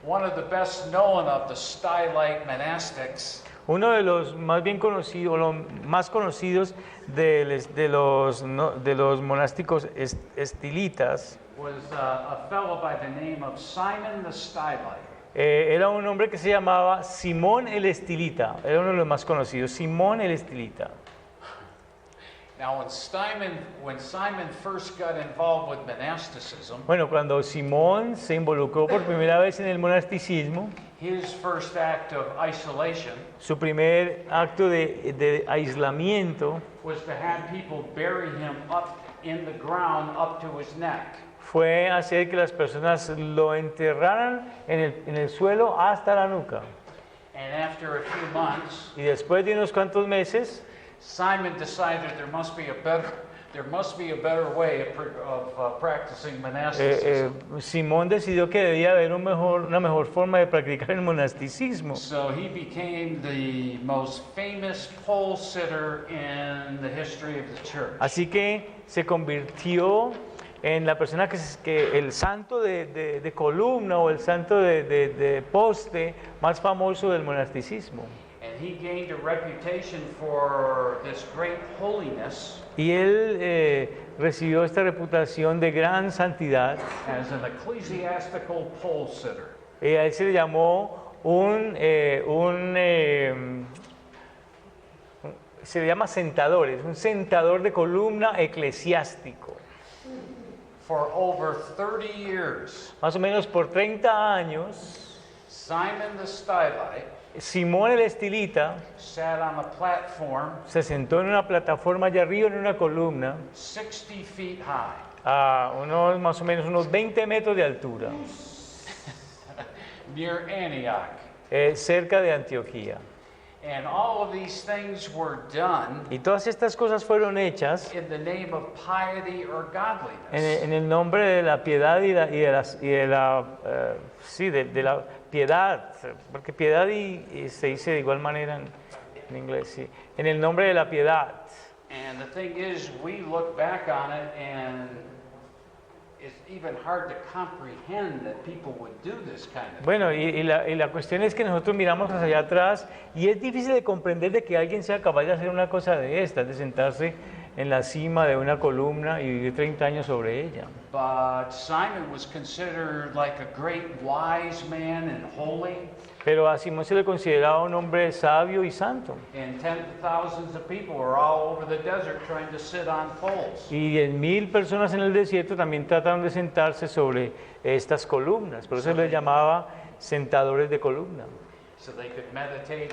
One of the best known of the stylite monastics Uno de los más bien conocidos, o los más conocidos de los monásticos estilitas, was a fellow by the name of Simon the Stylite. era un hombre que se llamaba Simón el Estilita, era uno de los más conocidos, Simón el Estilita. Now, when Simon first got involved with monasticism, Bueno, cuando Simón se involucró por primera vez en el monasticismo, his first act of isolation su primer acto de aislamiento was to have people bury him up in the ground up to his neck. fue hacer que las personas lo enterraran en el suelo hasta la nuca. And after a few months, Y después de unos cuantos meses, Simon decided there must be a better way of practicing monasticism. Simón decidió que debía haber una mejor forma de practicar el monasticismo. So he became the most famous pole sitter in the history of the church. Así que se convirtió en la persona que el santo de columna o el santo de poste más famoso del monasticismo. And he gained a reputation for this great holiness Y él recibió esta reputación de gran santidad. as an ecclesiastical pole sitter. A él se le llamó se llama sentadores, un sentador de columna eclesiástico. For over 30 years, Más o menos por 30 años, Simon the Stylite Simón el estilita sat on a platform se sentó en una plataforma allá arriba en una columna 60 feet high. a más o menos unos 20 metros de altura, Near Antioch. cerca de Antioquía. And all of these things were done Y todas estas cosas fueron hechas in the name of piety or godliness. en el nombre de la piedad y de la piedad, porque piedad y se dice de igual manera en inglés, sí, en el nombre de la piedad. And the thing is, we look back on it and it's even hard to comprehend that people would do this kind of thing. Bueno, y la cuestión es que nosotros miramos hacia allá atrás y es difícil de comprender de que alguien sea capaz de hacer una cosa de estas, de sentarse en la cima de una columna y vivir 30 años sobre ella. But Simon was considered like a great wise man and holy, Pero a Simón se le consideraba un hombre sabio y santo. and tens of thousands of people were all over the desert trying to sit on poles. Y 10,000 personas en el desierto también trataron de sentarse sobre estas columnas, por eso se les llamaba sentadores de columna, So they could meditate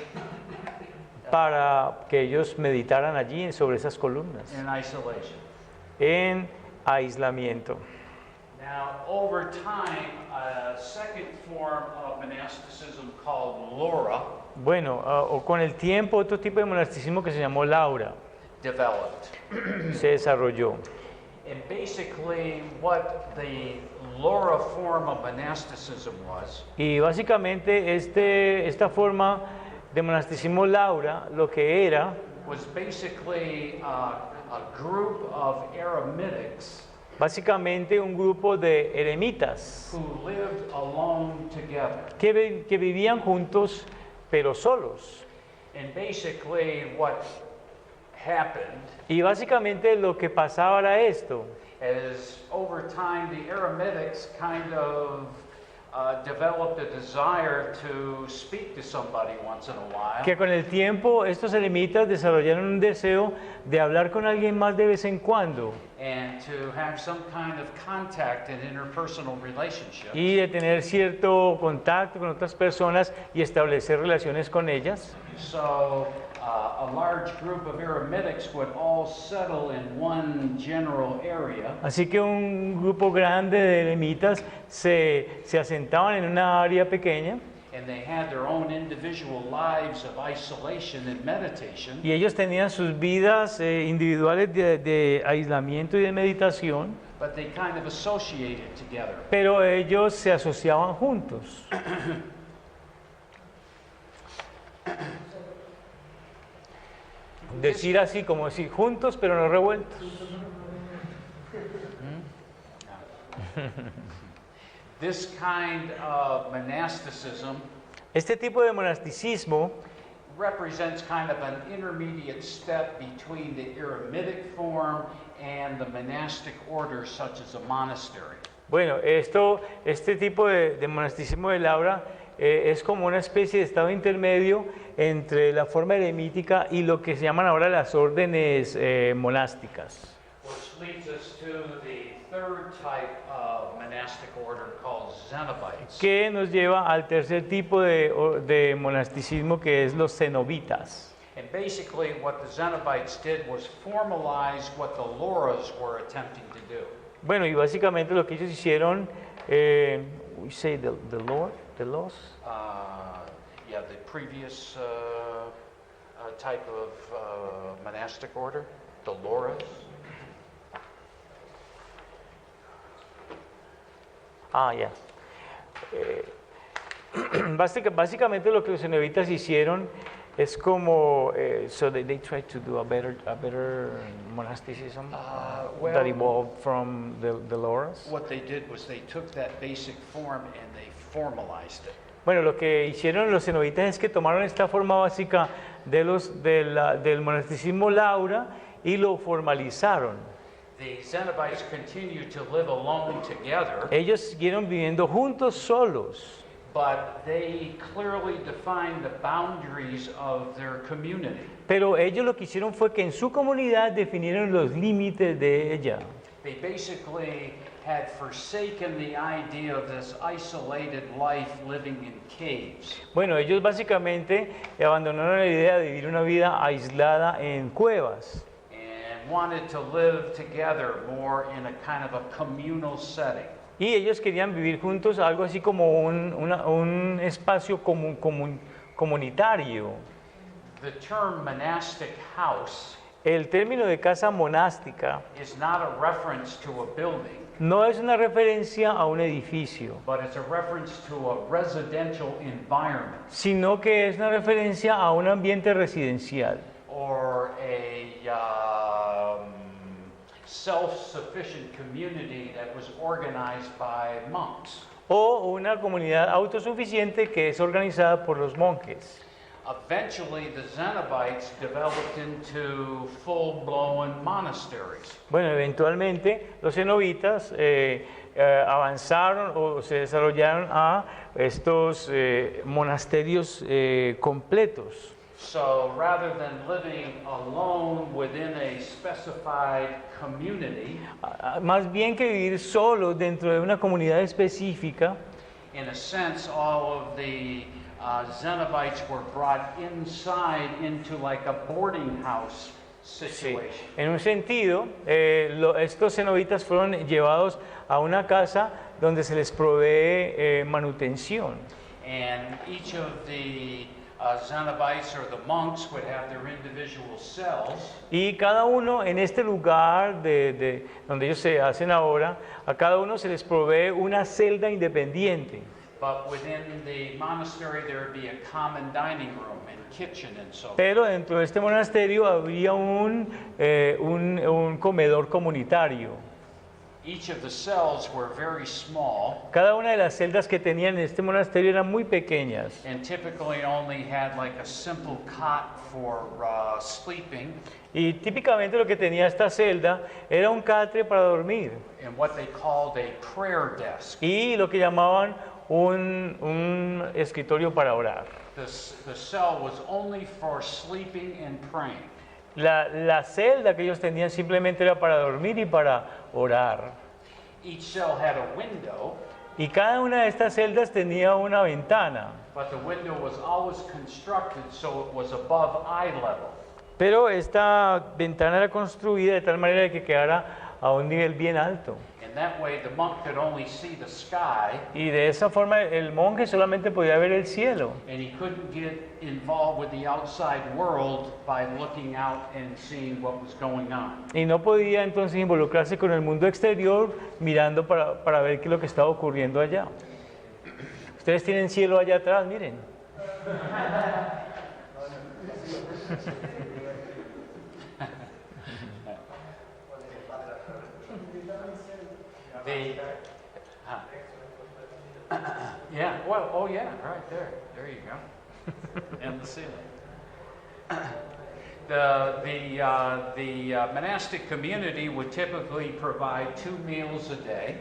para que ellos meditaran allí sobre esas columnas, in isolation. en aislamiento. Now, over time, a second form of monasticism called Laura Bueno, o con el tiempo otro tipo de monasticismo que se llamó Laura developed. se desarrolló. And basically, what the Laura form of monasticism was, Y básicamente esta forma de monasticismo Laura lo que era was basically a group of eremitics básicamente un grupo de eremitas who lived alone together. que vivían juntos pero solos. And basically, what happened Y básicamente lo que pasaba era esto, is over time the eremitics kind of developed a desire to speak to somebody once in a while. que con el tiempo estos eremitas desarrollaron un deseo de hablar con alguien más de vez en cuando And to have some kind of contact and interpersonal relationship. y de tener cierto contacto con otras personas y establecer relaciones con ellas. So a large group of eremitics would all settle in one general area, Así que un grupo grande de eremitas se asentaban en una área pequeña and they had their own individual lives of isolation and meditation. y ellos tenían sus vidas individuales de aislamiento y de meditación, But they kind of associated together. pero ellos se asociaban juntos. Decir así como decir juntos pero no revueltos. This kind of monasticism Este tipo de monasticismo represents kind of an intermediate step between the eremitic form and the monastic order, such as a monastery. Bueno, este tipo de monasticismo de Laura es como una especie de estado intermedio entre la forma eremítica y lo que se llaman ahora las órdenes monásticas. Which leads us to the third type of monastic order called Zenobites. Que nos lleva al tercer tipo de monasticismo, que es los cenobitas. And basically what the Zenobites did was formalize what the Lauras were attempting to do. Bueno, y básicamente lo que ellos hicieron, we say the laws. Yeah, the previous type of monastic order, the Lauras. Ya. Básicamente lo que los cenobitas hicieron es como, so they tried to do a better monasticism well, that evolved from the Lauras. What they did was they took that basic form and they formalized it. Bueno, lo que hicieron los cenobitas es que tomaron esta forma básica del monasticismo Laura y lo formalizaron. The Zenobites continued to live alone together, Ellos siguieron viviendo juntos solos, but they clearly defined the boundaries of their community. Pero ellos lo que hicieron fue que en su comunidad definieron los límites de ella. They basically had forsaken the idea of this isolated life living in caves. Bueno, ellos básicamente abandonaron la idea de vivir una vida aislada en cuevas And wanted to live together more in a kind of a communal setting. y ellos querían vivir juntos algo así como un espacio comunitario. The term monastic house El término de casa monástica is not a reference to a building, no es una referencia a un edificio, but it's a reference to a residential environment sino que es una referencia a un ambiente residencial or a self-sufficient community that was organized by monks. o una comunidad autosuficiente que es organizada por los monjes. Eventually, the Zenobites developed into full-blown monasteries. Bueno, eventualmente los cenobitas avanzaron o se desarrollaron a estos monasterios completos. So rather than living alone within a specified community, Más bien que vivir solo dentro de una comunidad específica, in a sense, all of the Zenobites were brought inside into like a boarding house situation. en un sentido, estos cenobitas fueron llevados a una casa donde se les provee manutención. And each of the Zenobites or the monks would have their individual cells. Y cada uno en este lugar donde ellos se hacen ahora, a cada uno se les provee una celda independiente. But within the monastery, there would be a common dining room and kitchen and so forth. Pero dentro de este monasterio habría un comedor comunitario. Each of the cells were very small Cada una de las celdas que tenían en este monasterio eran muy pequeñas and typically only had like a simple cot for sleeping y típicamente lo que tenía esta celda era un catre para dormir and what they called a prayer desk. y lo que llamaban un escritorio para orar. The cell was only for sleeping and praying. La celda que ellos tenían simplemente era para dormir y para orar. Each cell had a window, Y cada una de estas celdas tenía una ventana, but the window was always constructed so it was above eye level. pero esta ventana era construida de tal manera que quedara a un nivel bien alto. And that way the monk could only see the sky Y de esa forma el monje solamente podía ver el cielo. and he couldn't get involved with the outside world by looking out and seeing what was going on. Y no podía entonces involucrarse con el mundo exterior mirando para ver qué es lo que estaba ocurriendo allá. Ustedes tienen cielo allá atrás, miren. Yeah, well, oh yeah, right there. There you go. And the ceiling. The monastic community would typically provide 2 meals a day.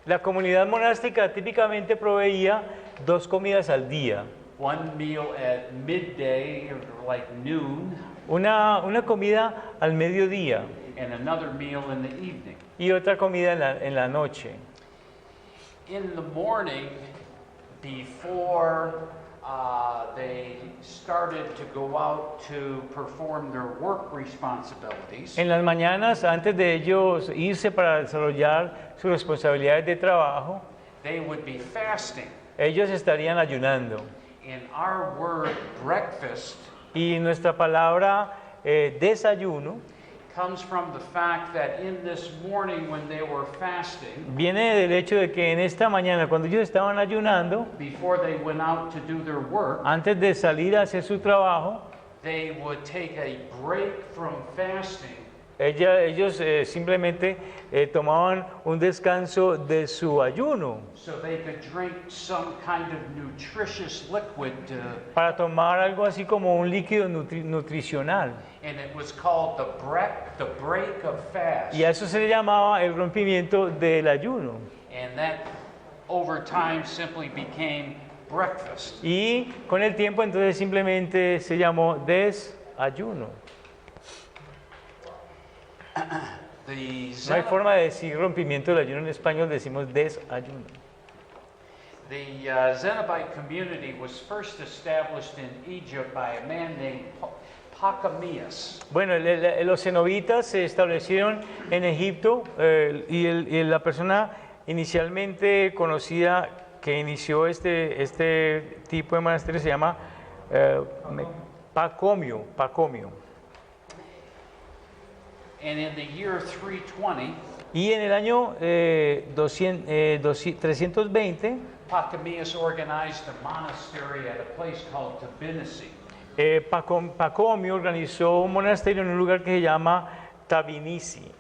La comunidad monástica típicamente proveía 2 comidas al día. One meal at midday, or like noon, Una comida al mediodía and another meal in the evening. y otra comida en la noche. In the morning, before they started to go out to perform their work responsibilities, En las mañanas, antes de ellos irse para desarrollar sus responsabilidades de trabajo, they would be fasting. ellos estarían ayunando. And our word breakfast Y nuestra palabra desayuno comes from the fact that in this morning when they were fasting, viene del hecho de que en esta mañana, cuando ellos estaban ayunando, before they went out to do their work, antes de salir a hacer su trabajo, they would take a break from fasting ellos simplemente tomaban un descanso de su ayuno so they could drink some kind of nutritious liquid para tomar algo así como un líquido nutricional. and it was called the break of fast. Y a eso se le llamaba el rompimiento del ayuno. And that over time simply became breakfast. Y con el tiempo entonces simplemente se llamó desayuno. The No hay forma de decir rompimiento del ayuno en español, decimos desayuno. Zenobite community was first established in Egypt by a man named Pacamius. Bueno, los cenobitas se establecieron en Egipto y la persona inicialmente conocida que inició este tipo de monasterio se llama Pacomio. And in the year 320, Y en el año 320, Pacamius organized a monastery at a place called Tbilisi. Pacomio organizó un monasterio en un lugar que se llama Tbilisi.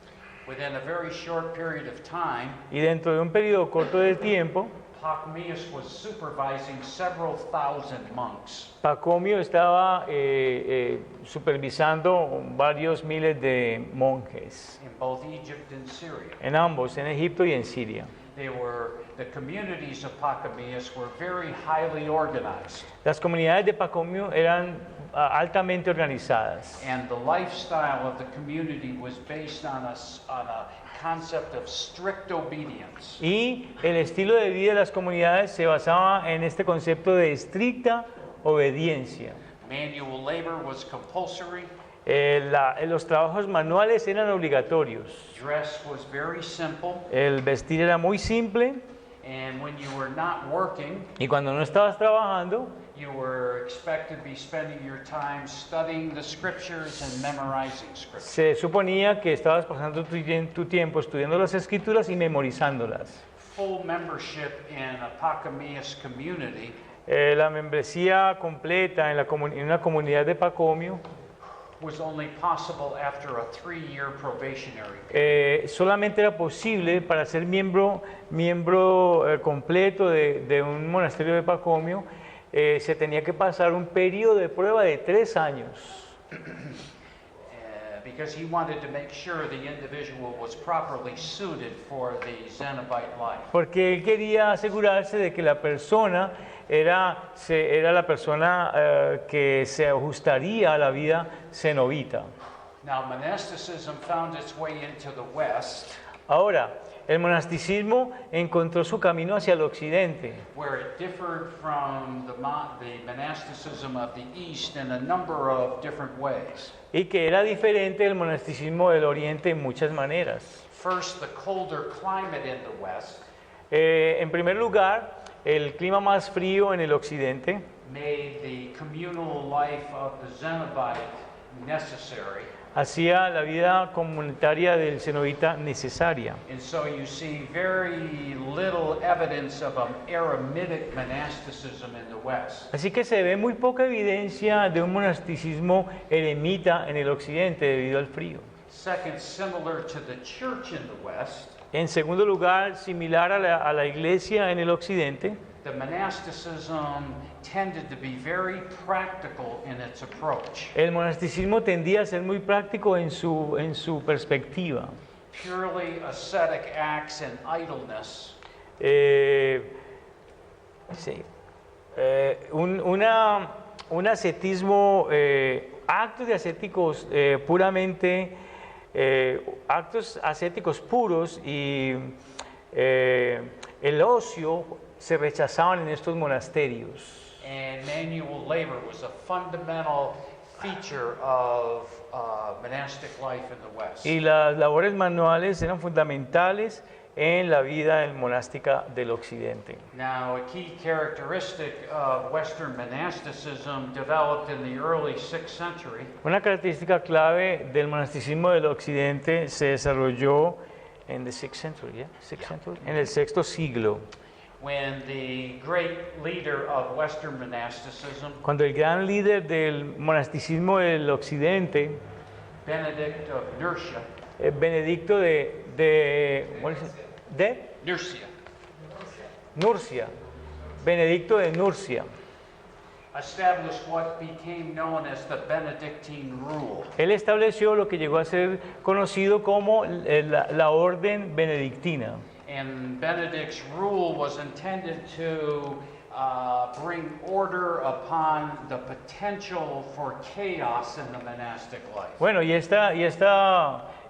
Within a very short period of time, Y dentro de un periodo corto de tiempo, Pacamius was supervising several thousand monks. Pacomio estaba supervisando varios miles de monjes, In both Egypt and Syria. en ambos, en Egipto y en Siria. The communities of Pacamius were very highly organized, Las comunidades de Pacomio eran altamente organizadas. and the lifestyle of the community was based on a concept of strict obedience. Y el estilo de vida de las comunidades se basaba en este concepto de estricta obediencia. Manual labor was compulsory, Los trabajos manuales eran obligatorios. dress was very simple, El vestir era muy simple and when you were not working, y cuando no estabas trabajando, you were expected to be spending your time studying the scriptures and memorizing scriptures. se suponía que estabas pasando tu tiempo estudiando las escrituras y memorizándolas. Full membership in a Pacamius community La membresía completa en una comunidad de Pacomio was only possible after a 3-year probationary period. solamente era posible para ser miembro completo de un monasterio de Pacomio. Se tenía que pasar un periodo de prueba de 3 años. Because he wanted to make sure the individual was properly suited for the Zenobite life. Porque él quería asegurarse de que la persona era la persona que se ajustaría a la vida cenobita. Now, monasticism found its way into the West, Ahora, el monasticismo encontró su camino hacia el occidente, where it differed from the monasticism of the East in a number of different ways. y que era diferente del monasticismo del oriente en muchas maneras. First, the colder climate in the West En primer lugar, el clima más frío en el occidente made the communal life of the Zenobite necessary. hacía la vida comunitaria del cenobita necesaria. And so you see very little evidence of an eremitic monasticism in the West. Así que se ve muy poca evidencia de un monasticismo eremita en el occidente debido al frío. Second, similar to the church in the West, En segundo lugar, similar a la iglesia en el occidente, the monasticism tended to be very practical in its approach. el monasticismo tendía a ser muy práctico en su perspectiva. Purely ascetic acts and idleness Sí. Un ascetismo, actos de ascéticos puramente, actos ascéticos puros y el ocio se rechazaban en estos monasterios. and manual labor was a fundamental feature of monastic life in the West. Y las labores manuales eran fundamentales en la vida monástica del occidente. Now, a key characteristic of Western monasticism developed in the early 6th century Una característica clave del monasticismo del occidente se desarrolló en en el sexto siglo, when the great leader of Western monasticism, cuando el gran líder del monasticismo del occidente, Benedict of Nursia, Benedicto ¿cuál es? Nursia, Nurcia, Benedicto de Nurcia, established what became known as the Benedictine rule. él estableció lo que llegó a ser conocido como la orden benedictina. And Benedict's rule was intended to bring order upon the potential for chaos in the monastic life. Bueno,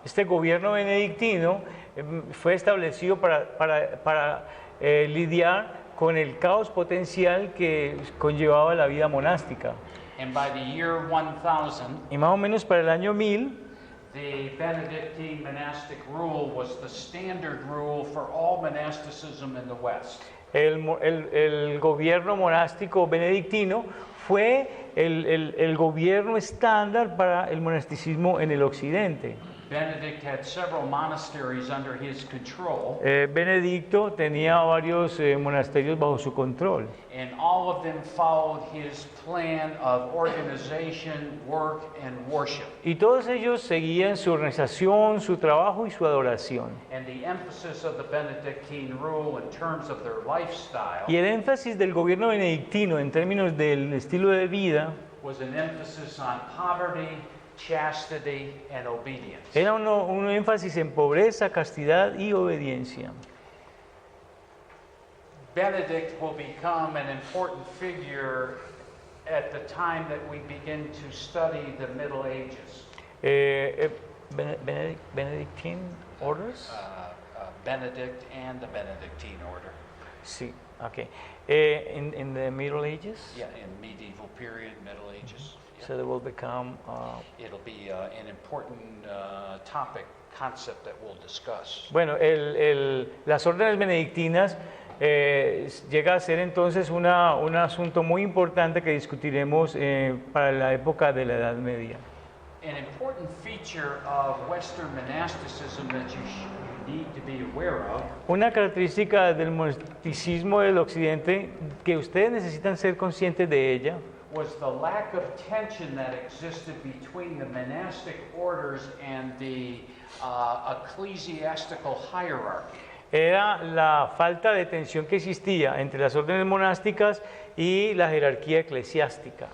este gobierno benedictino fue establecido para lidiar con el caos potencial que conllevaba la vida monástica. And by the year 1000, Y más o menos para el año 1000, the Benedictine monastic rule was the standard rule for all monasticism in the West. el gobierno monástico benedictino fue el gobierno estándar para el monasticismo en el occidente. Benedict had several monasteries under his control, Benedicto tenía varios monasterios bajo su control. and all of them followed his plan of organization, work, and worship. Y todos ellos seguían su organización, su trabajo y su adoración. And the emphasis of the Benedictine rule in terms of their lifestyle Y el énfasis del gobierno benedictino en términos del estilo de vida was an emphasis on poverty, chastity, and obedience. era un énfasis en pobreza, castidad y obediencia. Benedict will become an important figure at the time that we begin to study the Middle Ages. Benedictine orders? Benedict and the Benedictine order. Sí, okay. In the Middle Ages? Yeah, in medieval period, Middle Ages. Yeah. So they will become... It'll be an important topic, concept that we'll discuss. Bueno, las órdenes benedictinas llega a ser entonces un asunto muy importante que discutiremos para la época de la Edad Media. An important feature of Western monasticism that you need to be aware of Una característica del monasticismo del Occidente que ustedes necesitan ser conscientes de ella was the lack of tension that existed between the monastic orders and the ecclesiastical hierarchy. era la falta de tensión que existía entre las órdenes monásticas y la jerarquía eclesiástica.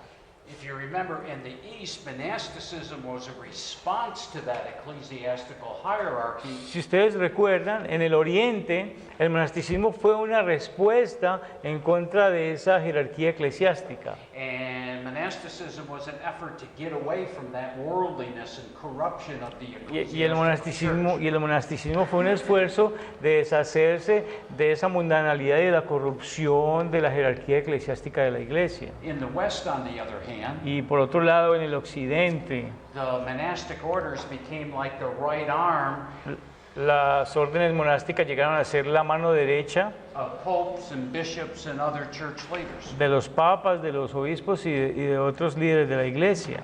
If you remember, in the East, monasticism was a response to that ecclesiastical hierarchy. Si ustedes recuerdan, en el Oriente el monasticismo fue una respuesta en contra de esa jerarquía eclesiástica. And monasticism was an effort to get away from that worldliness and corruption of the Y el ecclesiastical church. monasticismo fue un esfuerzo de deshacerse de esa mundanalidad y de la corrupción de la jerarquía eclesiástica de la iglesia. In the West, on the other hand, Y por otro lado, en el occidente, the monastic orders became like the right arm las órdenes monásticas llegaron a ser la mano derecha of popes and bishops and other church leaders. de los papas, de los obispos y de otros líderes de la iglesia.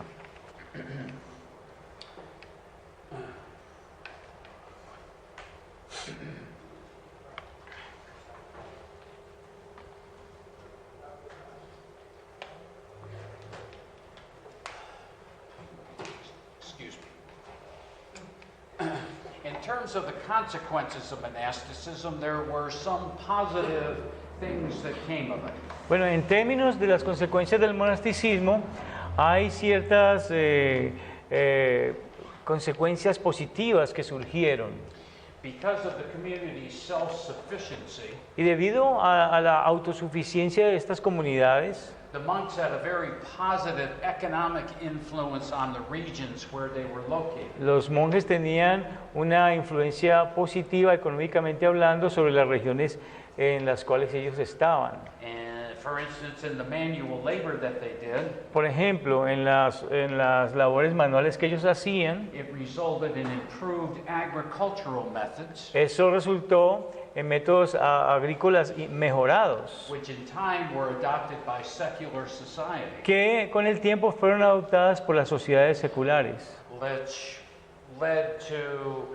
Excuse me. In terms of the consequences of monasticism, there were some positive things that came of it. Bueno, en términos de las consecuencias del monasticismo, hay ciertas consecuencias positivas que surgieron. Because of the community's self-sufficiency, Y debido a la autosuficiencia de estas comunidades, the monks had a very positive economic influence on the regions where they were located. los monjes tenían una influencia positiva económicamente hablando sobre las regiones en las cuales ellos estaban. And for instance, in the manual labor that they did, Por ejemplo, en las labores manuales que ellos hacían, it resulted in improved agricultural methods, eso resultó en métodos agrícolas mejorados, which in time were adopted by secular society, que con el tiempo fueron adoptadas por las sociedades seculares, which led to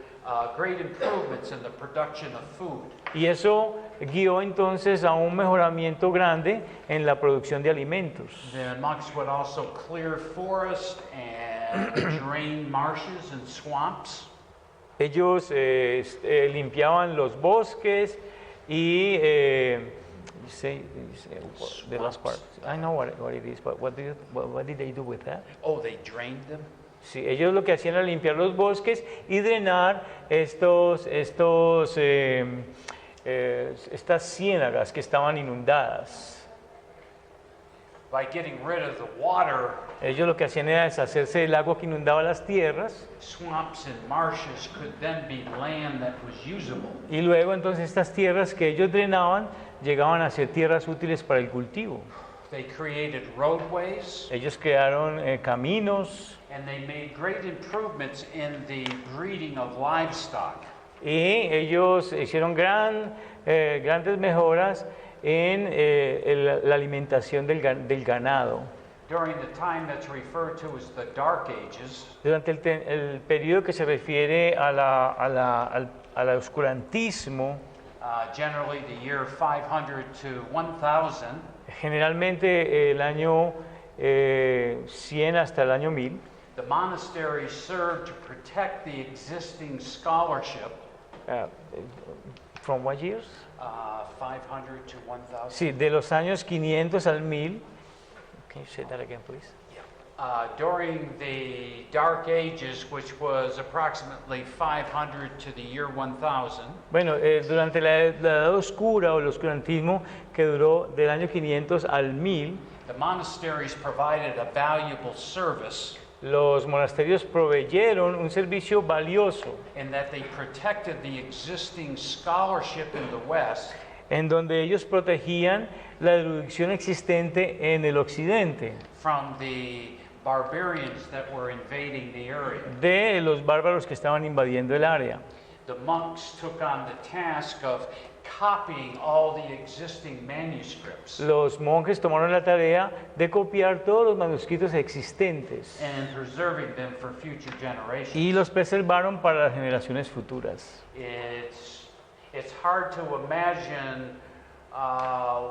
great improvements in the production of food. y eso guió entonces a un mejoramiento grande en la producción de alimentos. The monks would also clear forests and drain marshes and swamps. Ellos limpiaban los bosques y you say the last part. I know what it is, but what did they do with that? Oh, they drained them? Sí, ellos lo que hacían era limpiar los bosques y drenar estas ciénagas que estaban inundadas. by getting rid of the water, Ellos lo que hacían era deshacerse del agua que inundaba las tierras swamps and marshes could then be land that was usable. y luego entonces estas tierras que ellos drenaban llegaban a ser tierras útiles para el cultivo. They created roadways, Ellos crearon caminos and they made great improvements in the breeding of livestock. y ellos hicieron grandes mejoras en la alimentación del ganado. During the time that's referred to as the Dark Ages, Durante el periodo que se refiere al oscurantismo, generally the year 500 to 1000, generalmente el año 100 hasta el año 1000, the monasteries served to protect the existing scholarship, from what years? 500 to 1000. Sí, de los años 500 al 1000. Can you say that again, please? During the Dark Ages, which was approximately 500 to the year 1000, Bueno, durante la Edad Oscura o el oscurantismo que duró del año 500 al 1000, the monasteries provided a valuable service los monasterios proveyeron un servicio valioso in that they protected the existing scholarship in the West en donde ellos protegían la erudición existente en el occidente from the barbarians that were invading the area. de los bárbaros que estaban invadiendo el área. The monks took on the task of copying all the existing manuscripts Los monjes tomaron la tarea de copiar todos los manuscritos existentes and preserving them for future generations. y los preservaron para las generaciones futuras. It's hard to imagine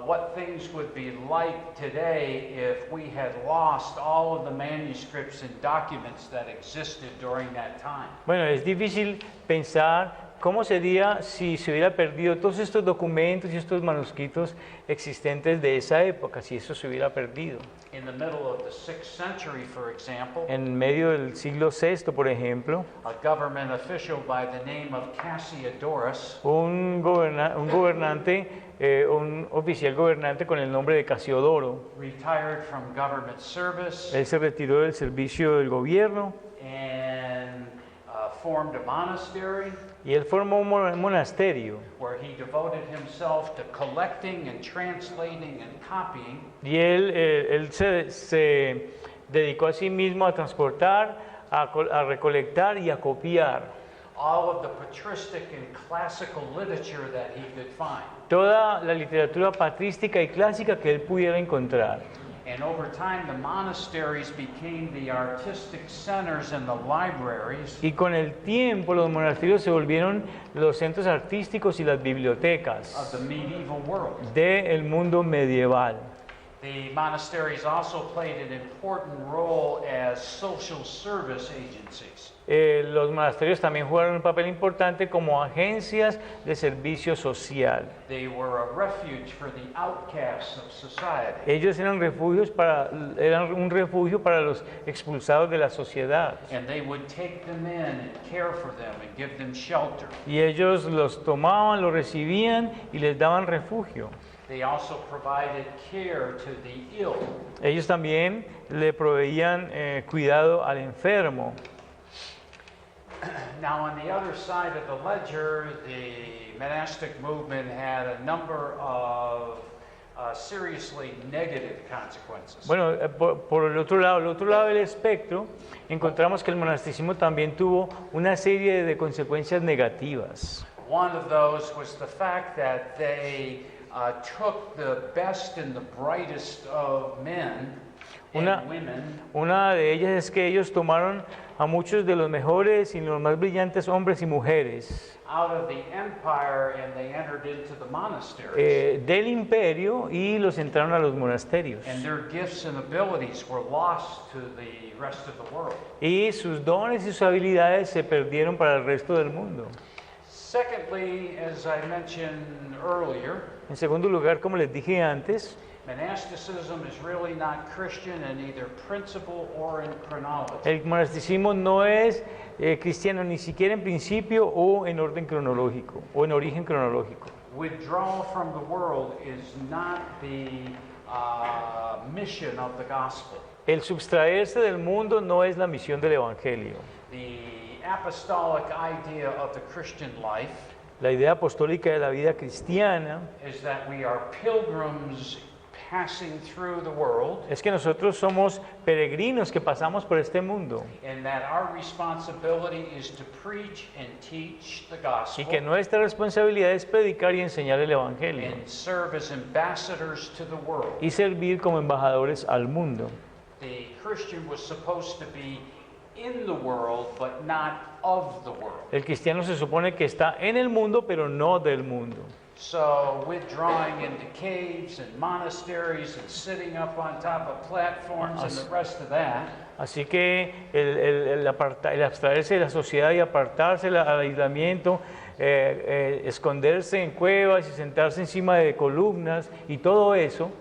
what things would be like today if we had lost all of the manuscripts and documents that existed during that time. Bueno, es difícil pensar cómo sería si se hubiera perdido todos estos documentos y estos manuscritos existentes de esa época, si eso se hubiera perdido. In the middle of the 6th century, for example, En medio del siglo VI, por ejemplo, a government official by the name of Cassiodorus un oficial gobernante con el nombre de Casiodoro, retired from government service él se retiró del servicio del gobierno and formed a monastery y él formó un monasterio where he devoted himself to collecting and translating and copying y él se dedicó a sí mismo a transportar, a recolectar y a copiar all of the patristic and classical literature that he could find. toda la literatura patrística y clásica que él pudiera encontrar. And over time, the monasteries became the artistic centers and the libraries Y con el tiempo los monasterios se volvieron los centros artísticos y las of bibliotecas the medieval world. del mundo medieval. The monasteries also played an important role as social service agencies. Los monasterios también jugaron un papel importante como agencias de servicio social. They were a refuge for the outcasts of society. Ellos eran un refugio para los expulsados de la sociedad. And they would take them in and care for them and give them shelter. Y ellos los tomaban, los recibían y les daban refugio. They also provided care to the ill. Ellos también le proveían cuidado al enfermo. Now, on the other side of the ledger, the monastic movement had a number of seriously negative consequences. Bueno, por el otro lado del espectro, encontramos que el monasticismo también tuvo una serie de consecuencias negativas. One of those was the fact that they took the best and the brightest of men Una- and women Una de ellas es que ellos tomaron a muchos de los mejores y los más brillantes hombres y mujeres out of the empire and they entered into the monasteries. del imperio y los entraron a los monasterios. And their gifts and abilities were lost to the rest of the world. Y sus dones y sus habilidades se perdieron para el resto del mundo. Secondly, as I mentioned earlier, En segundo lugar, como les dije antes, monasticism is really not Christian in either principle or in chronology. el monasticismo no es cristiano ni siquiera en principio o en orden cronológico o en origen cronológico. Withdrawal from the world is not the mission of the gospel. El subtraerse del mundo no es la misión del Evangelio. The apostolic idea of the Christian life La idea apostólica de la vida cristiana is that we are pilgrims passing through the world, es que nosotros somos peregrinos que pasamos por este mundo and that our responsibility is to preach and teach the y gospel que nuestra responsabilidad es predicar y enseñar el Evangelio and serve as ambassadors to the world. y servir como embajadores al mundo. The Christian was supposed to be in the world, but not of the world. El cristiano se supone que está en el mundo, pero no del mundo. So withdrawing into caves and monasteries and sitting up on top of platforms and the rest of that Así que el abstraerse de la sociedad y apartarse al aislamiento, esconderse en cuevas y sentarse encima de columnas y todo eso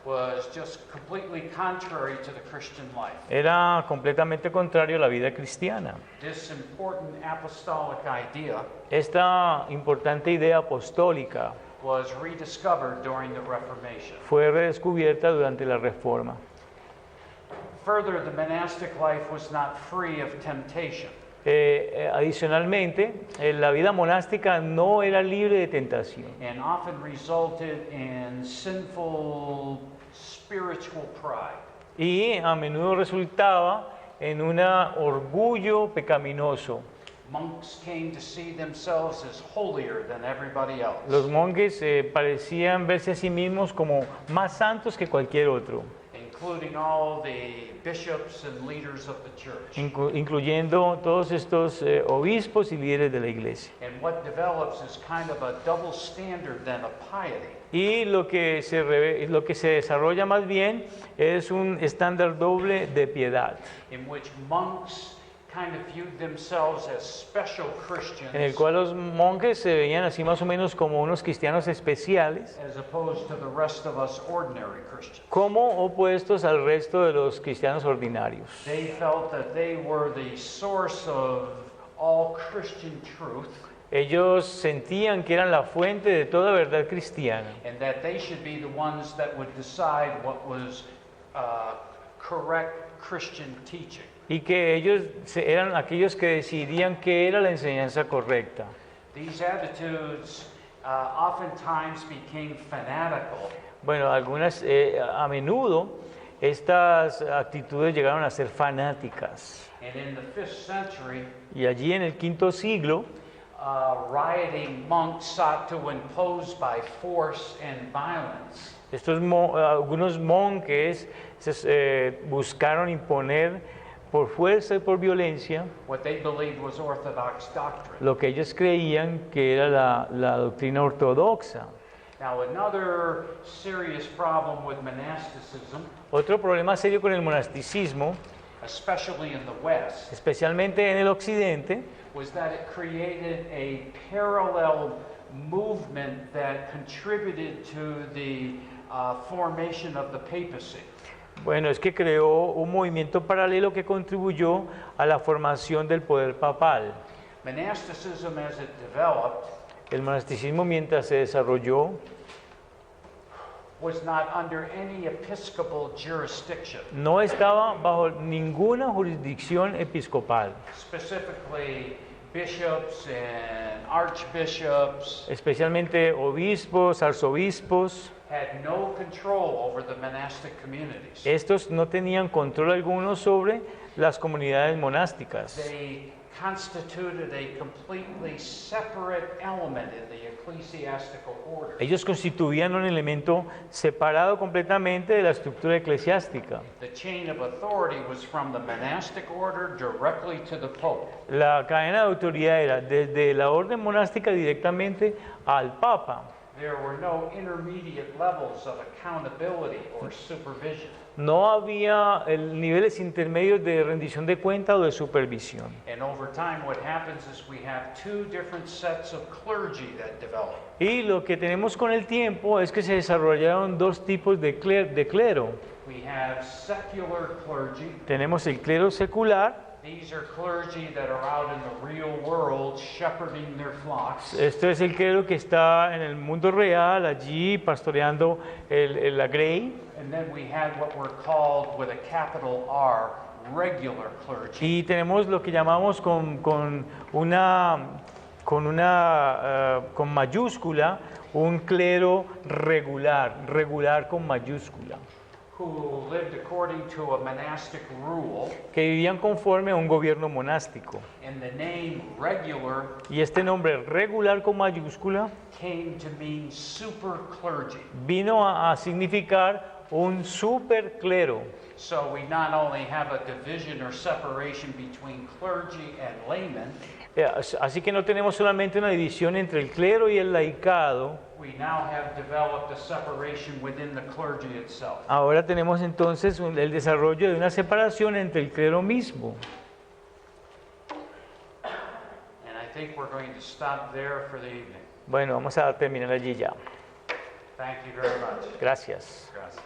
was just completely contrary to the Christian life. era completamente contrario a la vida cristiana. This important apostolic idea Esta importante idea apostólica was rediscovered during the Reformation. fue redescubierta durante la Reforma. Further, the monastic life was not free of temptation. Adicionalmente, la vida monástica no era libre de tentación And often resulted in sinful spiritual pride. y a menudo resultaba en un orgullo pecaminoso. Monks came to see themselves as holier than everybody else. Los monjes parecían verse a sí mismos como más santos que cualquier otro, Including all the bishops and leaders of the church. incluyendo todos estos obispos y líderes de la iglesia. And what develops is kind of a double standard then of piety. Y lo que se desarrolla más bien es un estándar doble de piedad, In which monks kind of viewed themselves as special Christians en el cual los monjes se veían así más o menos como unos cristianos especiales, as opposed to the rest of us ordinary Christians. como opuestos al resto de los cristianos ordinarios. They felt that they were the source of all Christian truth Ellos sentían que eran la fuente de toda verdad cristiana and that they should be the ones that would decide what was correct Christian teaching. y que ellos eran aquellos que decidían qué era la enseñanza correcta. These attitudes oftentimes became fanatical Bueno, a menudo estas actitudes llegaron a ser fanáticas. and in the 5th century Y allí en el V siglo, rioting monks sought to impose by force and violence algunos monjes buscaron imponer por fuerza y por violencia what they believed was orthodox doctrine. lo que ellos creían que era la doctrina ortodoxa. Now, another serious problem with monasticism, Otro problema serio con el monasticismo, especially in the West, especialmente en el occidente, was that it created a parallel movement that contributed to the formation of the papacy. bueno, es que creó un movimiento paralelo que contribuyó a la formación del poder papal. Monasticism, as it developed, El monasticismo, mientras se desarrolló, was not under any episcopal jurisdiction, no estaba bajo ninguna jurisdicción episcopal, specifically bishops and archbishops especialmente obispos, arzobispos. had no control over the monastic communities. Estos no tenían control alguno sobre las comunidades monásticas. They constituted a completely separate element in the ecclesiastical order. Ellos constituían un elemento separado completamente de la estructura eclesiástica. The chain of authority was from the monastic order directly to the Pope. La cadena de autoridad era desde la orden monástica directamente al Papa. There were no intermediate levels of accountability or supervision. No había niveles intermedios de rendición de cuenta o de supervisión. And over time, what happens is we have two different sets of clergy that develop. Y lo que tenemos con el tiempo es que se desarrollaron dos tipos de clero. We have secular clergy Tenemos el clero secular These are clergy that are out in the real world shepherding their flocks. Esto es el clero que está en el mundo real, allí pastoreando la grey. And then we had what were called with a capital R, regular clergy. Y tenemos lo que llamamos con mayúscula, un clero regular con mayúscula, Who lived according to a monastic rule, que vivían conforme a un gobierno monástico. and the name regular Y este nombre regular con mayúscula came to mean super clergy. vino a significar un super clero. So we not only have a division or separation between clergy and laymen, Así que no tenemos solamente una división entre el clero y el laicado, we now have developed a separation within the clergy itself. ahora tenemos entonces el desarrollo de una separación entre el clero mismo. And I think we're going to stop there for the evening. Bueno, vamos a terminar allí ya. Thank you very much. Gracias. Gracias.